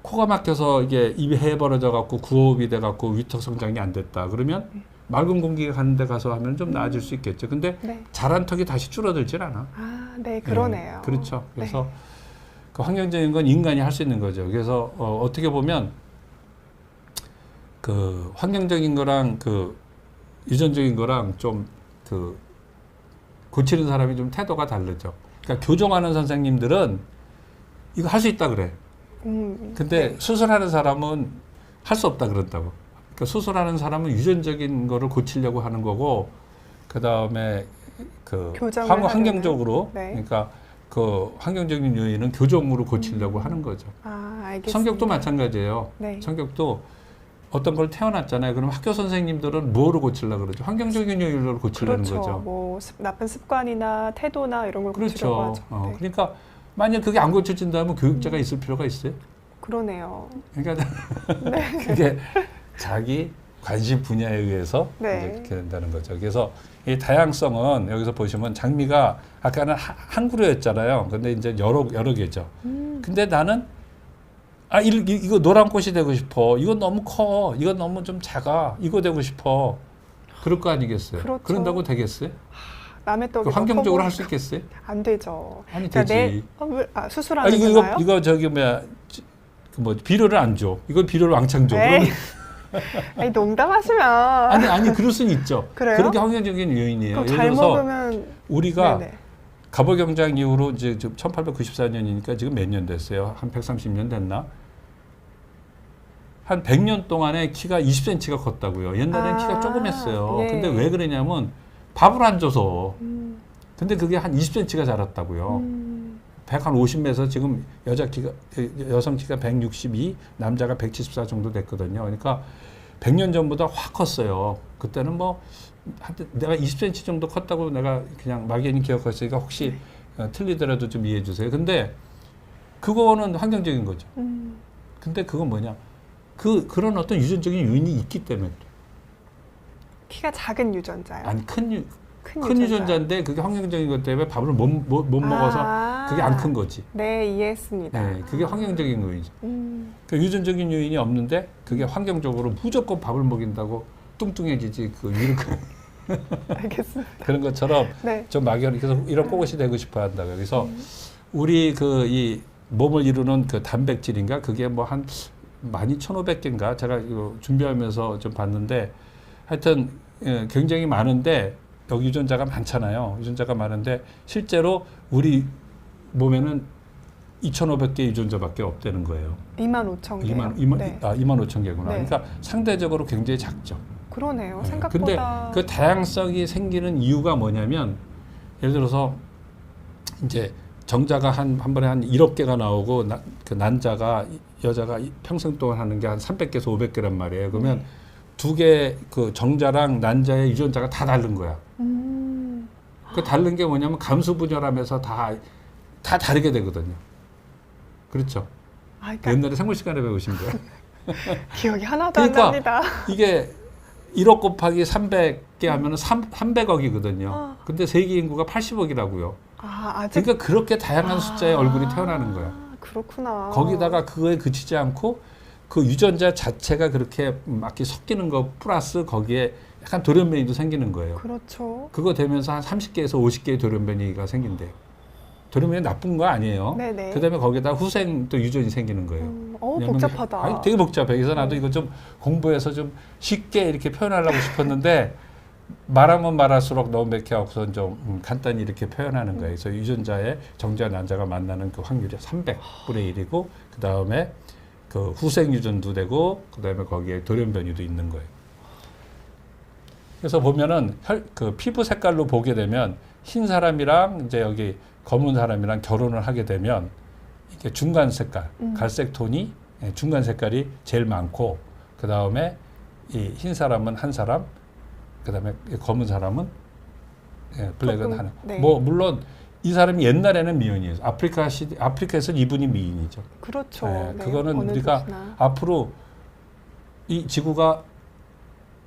Speaker 2: 코가 막혀서 이게 입이 해에 벌어져 갖고 구호흡이 돼 갖고 위턱 성장이 안 됐다. 그러면 맑은 공기가 가는 데 가서 하면 좀 나아질 수 있겠죠. 근데
Speaker 1: 네.
Speaker 2: 자란 턱이 다시 줄어들질 않아.
Speaker 1: 아, 네, 그러네요.
Speaker 2: 그렇죠. 그래서
Speaker 1: 네.
Speaker 2: 그 환경적인 건 인간이 할 수 있는 거죠. 그래서 어떻게 보면 그 환경적인 거랑 그 유전적인 거랑 좀 그 고치는 사람이 좀 태도가 다르죠. 그러니까 교정하는 선생님들은 이거 할 수 있다 그래. 근데
Speaker 1: 네.
Speaker 2: 수술하는 사람은 할 수 없다 그런다고. 그러니까 수술하는 사람은 유전적인 거를 고치려고 하는 거고, 그 다음에 그
Speaker 1: 교정을
Speaker 2: 환경적으로,
Speaker 1: 네.
Speaker 2: 그러니까 그 환경적인 요인은 교정으로 고치려고 하는 거죠.
Speaker 1: 아, 알겠습니다.
Speaker 2: 성격도 마찬가지예요.
Speaker 1: 네.
Speaker 2: 성격도 어떤 걸 태어났잖아요. 그럼 학교 선생님들은 뭐로 고치려고 그러죠? 환경적인 요인으로 고치려는
Speaker 1: 그렇죠.
Speaker 2: 거죠.
Speaker 1: 뭐 나쁜 습관이나 태도나 이런 걸 고치려고
Speaker 2: 그렇죠.
Speaker 1: 하죠. 네.
Speaker 2: 그러니까 만약 그게 안 고쳐진다면 교육자가 있을 필요가 있어요?
Speaker 1: 그러네요.
Speaker 2: 그러니까 그게 자기 관심 분야에 의해서
Speaker 1: 네.
Speaker 2: 이제 그렇게 된다는 거죠. 그래서 이 다양성은 여기서 보시면 장미가 아까는 한 그루였잖아요. 근데 이제 여러 개죠. 근데 나는 이거 노란 꽃이 되고 싶어. 이건 너무 커. 이건 너무 좀 작아. 이거 되고 싶어. 그럴 거 아니겠어요?
Speaker 1: 그렇죠.
Speaker 2: 그런다고 되겠어요?
Speaker 1: 남의 떡이
Speaker 2: 환경적으로 할 수 있겠어요?
Speaker 1: 안 되죠.
Speaker 2: 아니
Speaker 1: 그러니까
Speaker 2: 되지.
Speaker 1: 수술하는
Speaker 2: 이거
Speaker 1: 거나요?
Speaker 2: 이거 저기 뭐 비료를 안 줘. 이걸 비료를 왕창 줘.
Speaker 1: 에이.
Speaker 2: 그러면
Speaker 1: 아니, 농담하시면.
Speaker 2: 아니 그럴 수는 있죠.
Speaker 1: 그래요?
Speaker 2: 그런 게 환경적인 요인이에요.
Speaker 1: 그럼
Speaker 2: 예를
Speaker 1: 잘
Speaker 2: 들어서
Speaker 1: 먹으면
Speaker 2: 우리가
Speaker 1: 네네.
Speaker 2: 갑오경장 이후로 이제 1894년이니까 지금 몇 년 됐어요? 한 130년 됐나? 한 100년 동안에 키가 20cm가 컸다고요. 옛날엔 키가 조금했어요.
Speaker 1: 예.
Speaker 2: 근데 왜 그러냐면 밥을 안 줘서. 근데 그게 한 20cm가 자랐다고요. 150에서 지금 여성 키가 162, 남자가 174 정도 됐거든요. 그러니까 100년 전보다 확 컸어요. 그때는 뭐 하여튼 내가 20cm 정도 컸다고 내가 그냥 막연히 기억했으니까 혹시 틀리더라도 좀 이해해 주세요. 근데 그거는 환경적인 거죠. 근데 그건 뭐냐? 그런 어떤 유전적인 요인이 있기 때문에.
Speaker 1: 키가 작은 유전자요.
Speaker 2: 아니 큰
Speaker 1: 유전자.
Speaker 2: 유전자인데 그게 환경적인 것 때문에 밥을 못 먹어서 그게 안 큰 거지.
Speaker 1: 네, 이해했습니다.
Speaker 2: 네, 그게 환경적인 요인이죠. 그 유전적인 요인이 없는데 그게 환경적으로 무조건 밥을 먹인다고 뚱뚱해지지 그 위로
Speaker 1: 알겠습니다.
Speaker 2: 그런 것처럼
Speaker 1: 네.
Speaker 2: 좀 막연히 그래서 이런 꼬것이 되고 싶어 한다. 그래서 우리 그 이 몸을 이루는 그 단백질인가 그게 뭐 한 12,500개인가 제가 이거 준비하면서 좀 봤는데 하여튼 굉장히 많은데 여기 유전자가 많잖아요. 유전자가 많은데 실제로 우리 몸에는 2,500개 유전자밖에 없다는 거예요.
Speaker 1: 25,000개.
Speaker 2: 25,000개구나.
Speaker 1: 네.
Speaker 2: 그러니까 상대적으로 굉장히 작죠.
Speaker 1: 그러네요.
Speaker 2: 네.
Speaker 1: 생각보다.
Speaker 2: 근데 그 다양성이 생기는 이유가 뭐냐면 예를 들어서 이제 정자가 한 번에 한 1억 개가 나오고 그 난자가 여자가 평생 동안 하는 게 한 300개에서 500개란 말이에요. 그러면 두 개 그 정자랑 난자의 유전자가 다 다른 거야. 그 다른 게 뭐냐면 감수 분열하면서 다 다르게 되거든요. 그렇죠.
Speaker 1: 아, 그러니까
Speaker 2: 옛날에 생물 시간에 배우신 거예요.
Speaker 1: 기억이 하나도
Speaker 2: 그러니까
Speaker 1: 안 납니다.
Speaker 2: 이게 1억 곱하기 300개 하면은 300억이거든요. 근데 세계 인구가 80억이라고요.
Speaker 1: 아직.
Speaker 2: 그러니까 그렇게 다양한 숫자의 얼굴이 태어나는 거야.
Speaker 1: 그렇구나.
Speaker 2: 거기다가 그거에 그치지 않고 그 유전자 자체가 그렇게 막 섞이는 거 플러스 거기에 약간 돌연변이도 생기는 거예요.
Speaker 1: 그렇죠.
Speaker 2: 그거 되면서 한 30개에서 50개의 돌연변이가 생긴대요. 돌연변이 나쁜 거 아니에요.
Speaker 1: 네네.
Speaker 2: 그다음에 거기다 후생 또 유전이 생기는 거예요. 왜냐면
Speaker 1: 복잡하다.
Speaker 2: 아니, 되게 복잡해. 그래서 나도 이거 좀 공부해서 좀 쉽게 이렇게 표현하려고 싶었는데 말하면 말할수록 너무 맥혀서 좀 간단히 이렇게 표현하는 거예요. 그래서 유전자의 정자 난자가 만나는 그 확률이 300분의 1이고 그 다음에 그 후생 유전도 되고 그 다음에 거기에 돌연변이도 있는 거예요. 그래서 보면은 그 피부 색깔로 보게 되면 흰 사람이랑 이제 여기 검은 사람이랑 결혼을 하게 되면 이게 중간 색깔, 갈색 톤이 중간 색깔이 제일 많고 그 다음에 이 흰 사람은 한 사람, 그 다음에 검은 사람은 블랙은
Speaker 1: 조금,
Speaker 2: 하나.
Speaker 1: 네.
Speaker 2: 뭐 물론 이 사람이 옛날에는 미인이에요. 아프리카에서는 이분이 미인이죠.
Speaker 1: 그렇죠.
Speaker 2: 네,
Speaker 1: 네,
Speaker 2: 그거는
Speaker 1: 어느
Speaker 2: 우리가
Speaker 1: 곳이나.
Speaker 2: 앞으로 이 지구가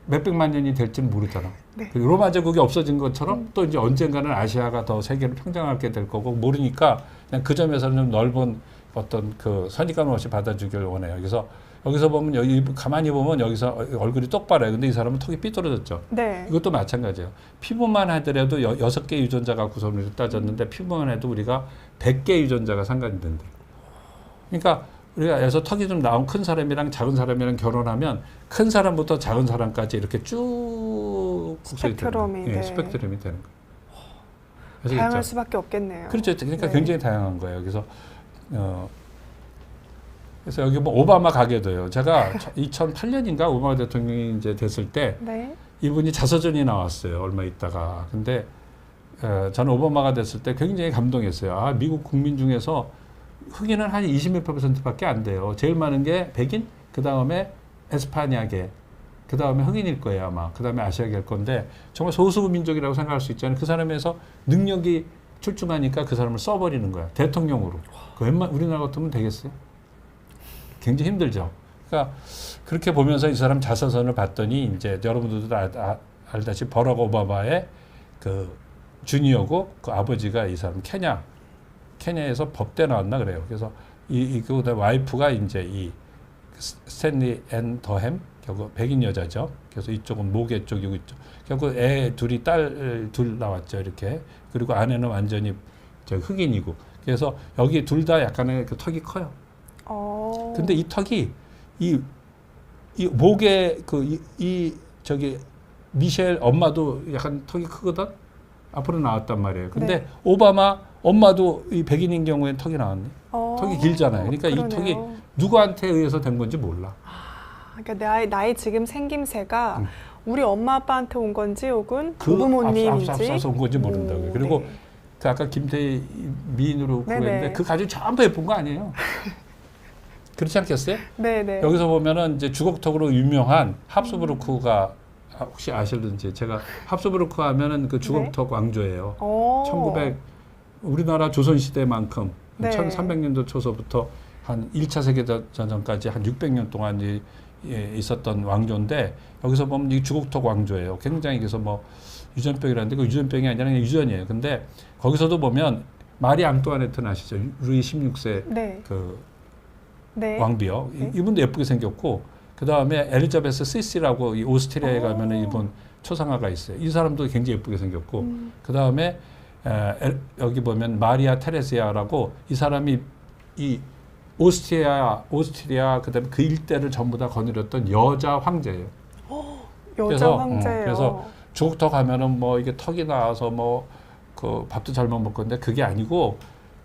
Speaker 2: 몇백만 년이 될지는 모르잖아.
Speaker 1: 네.
Speaker 2: 그리고 로마 제국이 없어진 것처럼 또 이제 언젠가는 아시아가 더 세계를 평정하게 될 거고 모르니까 그냥 그 점에서는 좀 넓은 어떤 그 선입관 없이 받아주길 원해요. 그래서 여기서 보면 여기 가만히 보면 여기서 얼굴이 똑바로요. 근데 이 사람은 턱이 삐뚤어졌죠.
Speaker 1: 네.
Speaker 2: 이것도 마찬가지예요. 피부만 하더라도 6개 유전자가 구성을 따졌는데 피부만 해도 우리가 100개 유전자가 상관이 된대. 그러니까 우리가 여기서 턱이 좀 나온 큰 사람이랑 작은 사람이랑 결혼하면 큰 사람부터 작은 사람까지 이렇게 쭉
Speaker 1: 스펙트럼이, 네.
Speaker 2: 스펙트럼이 되는 거예요.
Speaker 1: 다양할
Speaker 2: 아시겠죠?
Speaker 1: 수밖에 없겠네요.
Speaker 2: 그렇죠. 그러니까
Speaker 1: 네.
Speaker 2: 굉장히 다양한 거예요. 그래서 여기 뭐 오바마 가게도요. 제가 2008년인가 오바마 대통령이 이제 됐을 때
Speaker 1: 네.
Speaker 2: 이분이 자서전이 나왔어요. 얼마 있다가. 근데 저는 오바마가 됐을 때 굉장히 감동했어요. 아, 미국 국민 중에서 흑인은 한 20%밖에 안 돼요. 제일 많은 게 백인, 그 다음에 에스파냐계, 그 다음에 흑인일 거예요 아마. 그 다음에 아시아계일 건데 정말 소수 민족이라고 생각할 수 있잖아요. 그 사람에서 능력이 출중하니까 그 사람을 써버리는 거야. 대통령으로. 우리나라 같으면 되겠어요? 굉장히 힘들죠. 그러니까 그렇게 보면서 이 사람 자서전을 봤더니 이제 여러분들도 알다시피 버락 오바마의 그 주니어고 그 아버지가 이 사람 케냐에서 법대 나왔나 그래요. 그래서 그 와이프가 이제 이 스탠리 앤 더햄 결국 백인 여자죠. 그래서 이쪽은 모계 쪽이고 있죠. 결국 애 둘이 딸 둘 나왔죠. 이렇게. 그리고 아내는 완전히 저 흑인이고. 그래서 여기 둘 다 약간의 그 턱이 커요. 근데 이 턱이 이 목에 저기 미셸 엄마도 약간 턱이 크거든. 앞으로 나왔단 말이에요. 근데
Speaker 1: 네.
Speaker 2: 오바마 엄마도 이 백인인 경우에 턱이 나왔네. 턱이 길잖아요. 그러니까
Speaker 1: 그러네요.
Speaker 2: 이 턱이 누구한테 의해서 된 건지 몰라.
Speaker 1: 그러니까 나의 지금 생김새가 우리 엄마 아빠한테 온 건지 혹은
Speaker 2: 그
Speaker 1: 부모님인지
Speaker 2: 앞서서 온 건지 모른다고요. 그리고
Speaker 1: 네.
Speaker 2: 그 아까 김태희 미인으로 구했는데 그 가죽 전부 예쁜 거 아니에요. 그렇지 않겠어요?
Speaker 1: 네네.
Speaker 2: 여기서 보면은 이제 주걱턱으로 유명한 합스부르크가 혹시 아실는지 제가 합스부르크 하면은 그 주걱턱 왕조예요. 1900 우리나라 조선 시대만큼
Speaker 1: 네.
Speaker 2: 1300년도 초서부터 한 1차 세계대전까지 한 600년 동안 있었던 왕조인데 여기서 보면 이 주걱턱 왕조예요. 굉장히 그래서 뭐 유전병이라는데 그 유전병이 아니라 그냥 유전이에요. 근데 거기서도 보면 마리 앙뚜아네트는 아시죠? 루이 16세
Speaker 1: 네.
Speaker 2: 그
Speaker 1: 네.
Speaker 2: 왕비요.
Speaker 1: 네.
Speaker 2: 이분도 예쁘게 생겼고 그 다음에 엘리자베스 시시라고 이 오스트리아에 가면은 일본 초상화가 있어요. 이 사람도 굉장히 예쁘게 생겼고 그 다음에 여기 보면 마리아 테레시아라고 이 사람이 이 오스트리아 그다음에 그 일대를 전부 다 거느렸던 여자 황제예요.
Speaker 1: 여자 황제예요.
Speaker 2: 그래서 조국터 가면은 뭐 이게 턱이 나와서 뭐 그 밥도 잘 못 먹건데 그게 아니고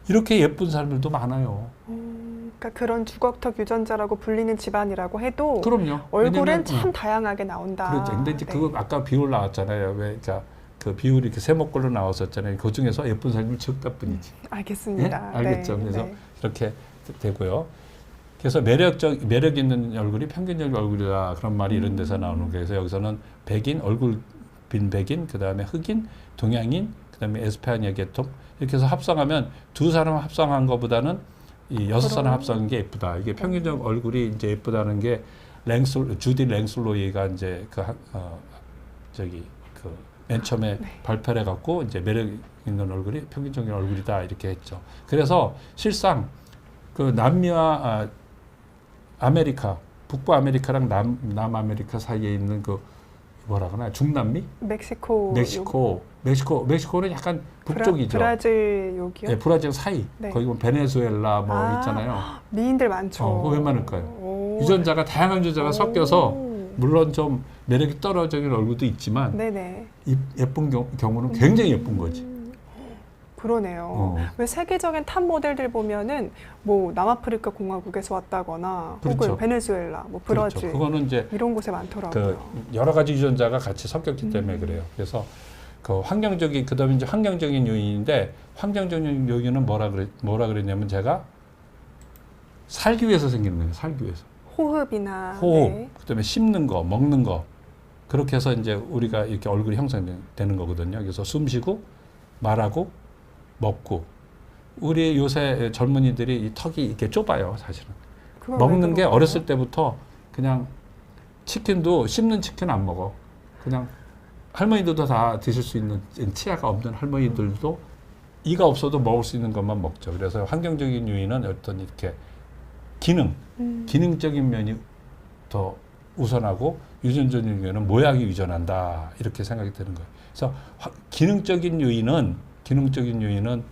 Speaker 2: 이렇게 예쁜 사람들도 많아요.
Speaker 1: 그러니까 그런 주걱턱 유전자라고 불리는 집안이라고 해도
Speaker 2: 그럼요.
Speaker 1: 얼굴은
Speaker 2: 왜냐면,
Speaker 1: 참 다양하게 나온다.
Speaker 2: 그렇죠. 근데 이제
Speaker 1: 네.
Speaker 2: 그거 아까 비율 나왔잖아요. 왜, 그 비율이 이렇게 세목걸로 나왔었잖아요. 그 중에서 예쁜 사람이 적다 뿐이지.
Speaker 1: 알겠습니다.
Speaker 2: 예? 알겠죠.
Speaker 1: 네.
Speaker 2: 그래서
Speaker 1: 네.
Speaker 2: 이렇게 되고요. 그래서 매력 있는 얼굴이 평균적인 얼굴이다 그런 말이 이런 데서 나오는 거예요. 그래서 여기서는 백인, 얼굴 빈 백인, 그 다음에 흑인, 동양인, 그 다음에 에스파니아 계통 이렇게 해서 합성하면 두 사람 합성한 것보다는 이 여섯 사람 합성한 게 예쁘다. 이게 평균적 얼굴이 이제 예쁘다는 게 주디 랭슬로이가 이제 맨 처음에 발표를 해갖고 이제 매력 있는 얼굴이 평균적인 얼굴이다 이렇게 했죠. 그래서 실상 그 남미와 아메리카, 북부 아메리카랑 남아메리카 사이에 있는 그 뭐라 그러나 중남미? 멕시코는 약간 북쪽이죠.
Speaker 1: 브라질 요기요?
Speaker 2: 네, 브라질 사이.
Speaker 1: 네.
Speaker 2: 거기 보면 베네수엘라 뭐 있잖아요.
Speaker 1: 미인들 많죠.
Speaker 2: 그거 왜 많을까요?
Speaker 1: 오.
Speaker 2: 유전자가 다양한 유전자가
Speaker 1: 오.
Speaker 2: 섞여서 물론 좀 매력이 떨어지는 얼굴도 있지만
Speaker 1: 네네.
Speaker 2: 예쁜 경우는 굉장히 예쁜 거지.
Speaker 1: 그러네요. 왜 세계적인 탑 모델들 보면은 뭐 남아프리카 공화국에서 왔다거나
Speaker 2: 그렇죠.
Speaker 1: 혹은 베네수엘라, 뭐 브라질
Speaker 2: 그렇죠. 그거는 이제
Speaker 1: 이런 곳에 많더라고요.
Speaker 2: 그 여러 가지 유전자가 같이 섞였기 때문에 그래요. 그래서 그 그다음에 이제 환경적인 요인인데 환경적인 요인은 뭐라 그랬냐면 제가 살기 위해서 생기는 거예요. 살기 위해서.
Speaker 1: 호흡이나
Speaker 2: 호흡,
Speaker 1: 네.
Speaker 2: 그다음에 씹는 거, 먹는 거 그렇게 해서 이제 우리가 이렇게 얼굴이 형성되는 거거든요. 그래서 숨쉬고 말하고 먹고 우리 요새 젊은이들이 이 턱이 이렇게 좁아요. 사실은 먹는 게 어렸을 때부터 그냥 치킨도 씹는 치킨 안 먹어. 그냥 할머니들도 다 드실 수 있는 치아가 없는 할머니들도 이가 없어도 먹을 수 있는 것만 먹죠. 그래서 환경적인 요인은 어떤 이렇게 기능적인 면이 더 우선하고 유전적인 요인은 모양이 유전한다 이렇게 생각이 되는 거예요. 그래서 기능적인 요인은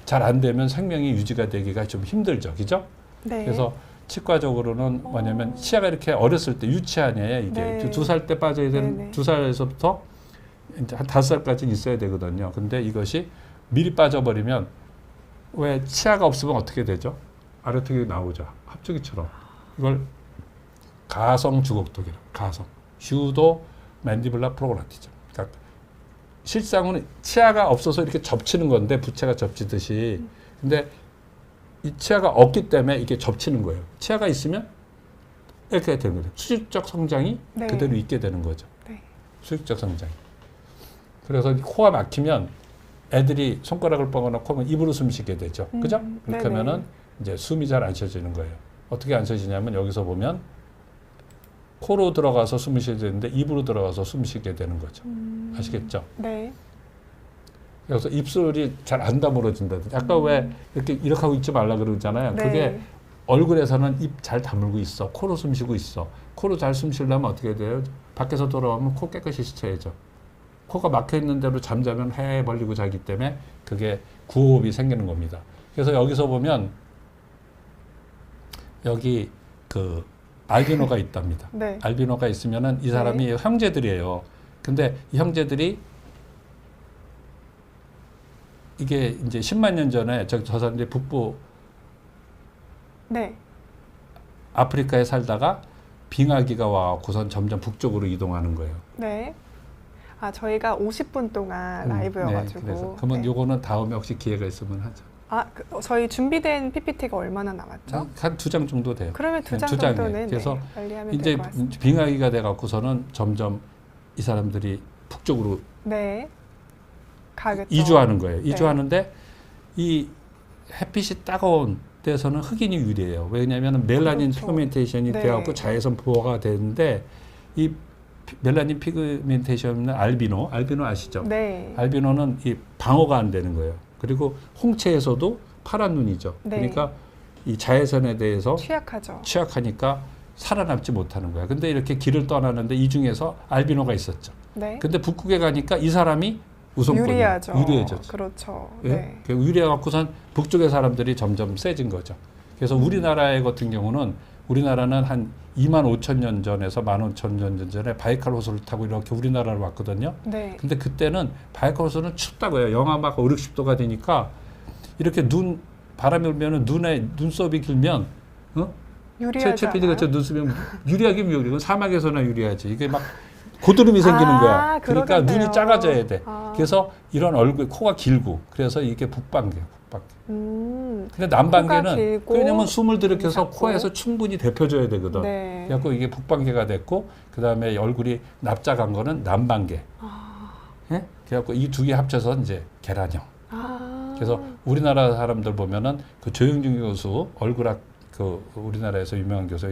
Speaker 2: 잘 안 되면 생명이 유지가 되기가 좀 힘들죠, 그죠?
Speaker 1: 네.
Speaker 2: 그래서 치과적으로는 뭐냐면 치아가 이렇게 어렸을 때 유치하냐 이게
Speaker 1: 네.
Speaker 2: 2살 때 빠져야 되는
Speaker 1: 네네.
Speaker 2: 2살에서부터 이제 한 5살까지는 있어야 되거든요. 근데 이것이 미리 빠져버리면 왜 치아가 없으면 어떻게 되죠? 아래턱이 나오죠. 합주기처럼. 이걸 가성 주걱턱이라. 가성. 슈도 맨디블라 프로그라티죠. 그러니까 실상은 치아가 없어서 이렇게 접치는 건데 부채가 접치듯이. 근데 이 치아가 없기 때문에 이게 접치는 거예요. 치아가 있으면 이렇게 되는 거죠. 수직적 성장이
Speaker 1: 네.
Speaker 2: 그대로 있게 되는 거죠.
Speaker 1: 네.
Speaker 2: 수직적 성장이. 그래서 코가 막히면 애들이 손가락을 뻗어놓고 하면 입으로 숨 쉬게 되죠. 그죠? 그렇게
Speaker 1: 네네.
Speaker 2: 하면은 이제 숨이 잘 안 쉬어지는 거예요. 어떻게 안 쉬어지냐면 여기서 보면 코로 들어가서 숨을 쉬게 되는데 입으로 들어가서 숨 쉬게 되는 거죠. 아시겠죠?
Speaker 1: 네.
Speaker 2: 그래서 입술이 잘 안 다물어진다든지. 아까 왜 이렇게 하고 있지 말라 그러잖아요.
Speaker 1: 네.
Speaker 2: 그게 얼굴에서는 입 잘 다물고 있어. 코로 숨 쉬고 있어. 코로 잘 숨 쉬려면 어떻게 돼요? 밖에서 돌아오면 코 깨끗이 씻어야죠. 코가 막혀 있는 대로 잠자면 해 벌리고 자기 때문에 그게 구호흡이 생기는 겁니다. 그래서 여기서 보면 여기 그 알비노가 있답니다.
Speaker 1: 네.
Speaker 2: 알비노가 있으면은 이 사람이 형제들이에요. 근데 이 형제들이 이게 이제 10만 년 전에 저 사람들이 북부
Speaker 1: 네.
Speaker 2: 아프리카에 살다가 빙하기가 와갖고선 점점 북쪽으로 이동하는 거예요.
Speaker 1: 네. 아, 저희가 50분 동안 라이브여가지고.
Speaker 2: 네, 그래서 그러면
Speaker 1: 네.
Speaker 2: 요거는 다음에 혹시 기회가 있으면 하죠.
Speaker 1: 아, 저희 준비된 PPT가 얼마나 남았죠?
Speaker 2: 한 2장 정도 돼요.
Speaker 1: 그러면 두
Speaker 2: 네,
Speaker 1: 장
Speaker 2: 두 장이에요.
Speaker 1: 정도는
Speaker 2: 그래서
Speaker 1: 네, 관리하면
Speaker 2: 이제
Speaker 1: 될 것 같습니다.
Speaker 2: 빙하기가 돼갖고서는 점점 이 사람들이 북쪽으로
Speaker 1: 네. 가겠죠.
Speaker 2: 이주하는 거예요.
Speaker 1: 네.
Speaker 2: 이주하는데 이 햇빛이 따가운 데서는 흑인이 유리해요. 왜냐하면 멜라닌
Speaker 1: 그렇죠.
Speaker 2: 피그멘테이션이
Speaker 1: 네.
Speaker 2: 되어갖고 자외선 보호가 되는데 이 멜라닌 피그멘테이션은 알비노 아시죠?
Speaker 1: 네.
Speaker 2: 알비노는 이 방어가 안 되는 거예요. 그리고 홍채에서도 파란 눈이죠.
Speaker 1: 네.
Speaker 2: 그러니까 이 자외선에 대해서
Speaker 1: 취약하죠.
Speaker 2: 취약하니까 살아남지 못하는 거야. 근데 이렇게 길을 떠나는데 이 중에서 알비노가 있었죠.
Speaker 1: 네.
Speaker 2: 근데 북극에 가니까 이 사람이 우선권이야.
Speaker 1: 유리하죠.
Speaker 2: 유리해졌죠.
Speaker 1: 그렇죠.
Speaker 2: 예?
Speaker 1: 네.
Speaker 2: 유리해갖고선 북쪽의 사람들이 점점 세진 거죠. 그래서 우리나라의 같은 경우는 우리나라는 한 2만 5천 년 전에서 1만 5천 년 전에 바이칼 호수를 타고 이렇게 우리나라로 왔거든요.
Speaker 1: 네.
Speaker 2: 근데 그때는 바이칼 호수는 춥다고 해요. 영하 막 5, 60도가 되니까 이렇게 바람이 불면은 눈썹이 길면
Speaker 1: 유리하지
Speaker 2: 최 PD가
Speaker 1: 않아요?
Speaker 2: 저 눈썹이 유리하긴 유리고 사막에서나 유리하지. 이게 막 고드름이 생기는 거야. 그러니까
Speaker 1: 그러겠네요.
Speaker 2: 눈이 작아져야 돼.
Speaker 1: 아.
Speaker 2: 그래서 이런 코가 길고 그래서 이게 북방개야, 북방개. 근데
Speaker 1: 코가
Speaker 2: 남방개는
Speaker 1: 길고
Speaker 2: 왜냐면 숨을 들이켜서
Speaker 1: 작고.
Speaker 2: 코에서 충분히 데펴줘야 되거든.
Speaker 1: 네.
Speaker 2: 그래갖고 이게 북방개가 됐고 그 다음에 얼굴이 납작한 거는 남방개. 예? 그래갖고 이 두 개 합쳐서 이제 계란형. 그래서 우리나라 사람들 보면은 그 조영준 교수 얼굴학 그 우리나라에서 유명한 교수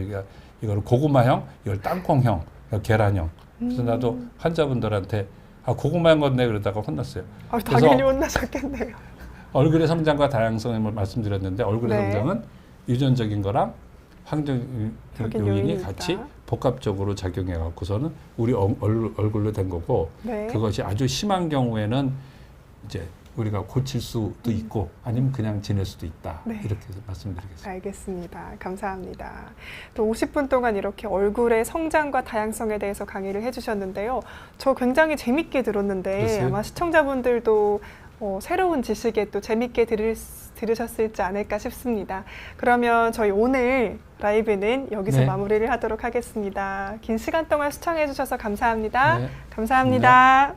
Speaker 2: 이거를 고구마형, 이걸 땅콩형, 이걸 계란형. 그래서 나도 환자분들한테 고구마형 건네 그러다가 혼났어요.
Speaker 1: 당연히 혼나셨겠네요.
Speaker 2: 얼굴의 성장과 다양성을 말씀드렸는데 얼굴의
Speaker 1: 네.
Speaker 2: 성장은 유전적인 거랑 환경
Speaker 1: 적인
Speaker 2: 요인이
Speaker 1: 요인이
Speaker 2: 같이
Speaker 1: 있다.
Speaker 2: 복합적으로 작용해 갖고서는 우리 얼굴로 된 거고
Speaker 1: 네.
Speaker 2: 그것이 아주 심한 경우에는 이제 우리가 고칠 수도 있고 아니면 그냥 지낼 수도 있다.
Speaker 1: 네.
Speaker 2: 이렇게 말씀드리겠습니다.
Speaker 1: 알겠습니다. 감사합니다. 또 50분 동안 이렇게 얼굴의 성장과 다양성에 대해서 강의를 해주셨는데요. 저 굉장히 재밌게 들었는데
Speaker 2: 그랬어요?
Speaker 1: 아마 시청자분들도 새로운 지식에 또 재밌게 들으셨을지 않을까 싶습니다. 그러면 저희 오늘 라이브는 여기서
Speaker 2: 네.
Speaker 1: 마무리를 하도록 하겠습니다. 긴 시간 동안 시청해 주셔서 감사합니다.
Speaker 2: 네.
Speaker 1: 감사합니다.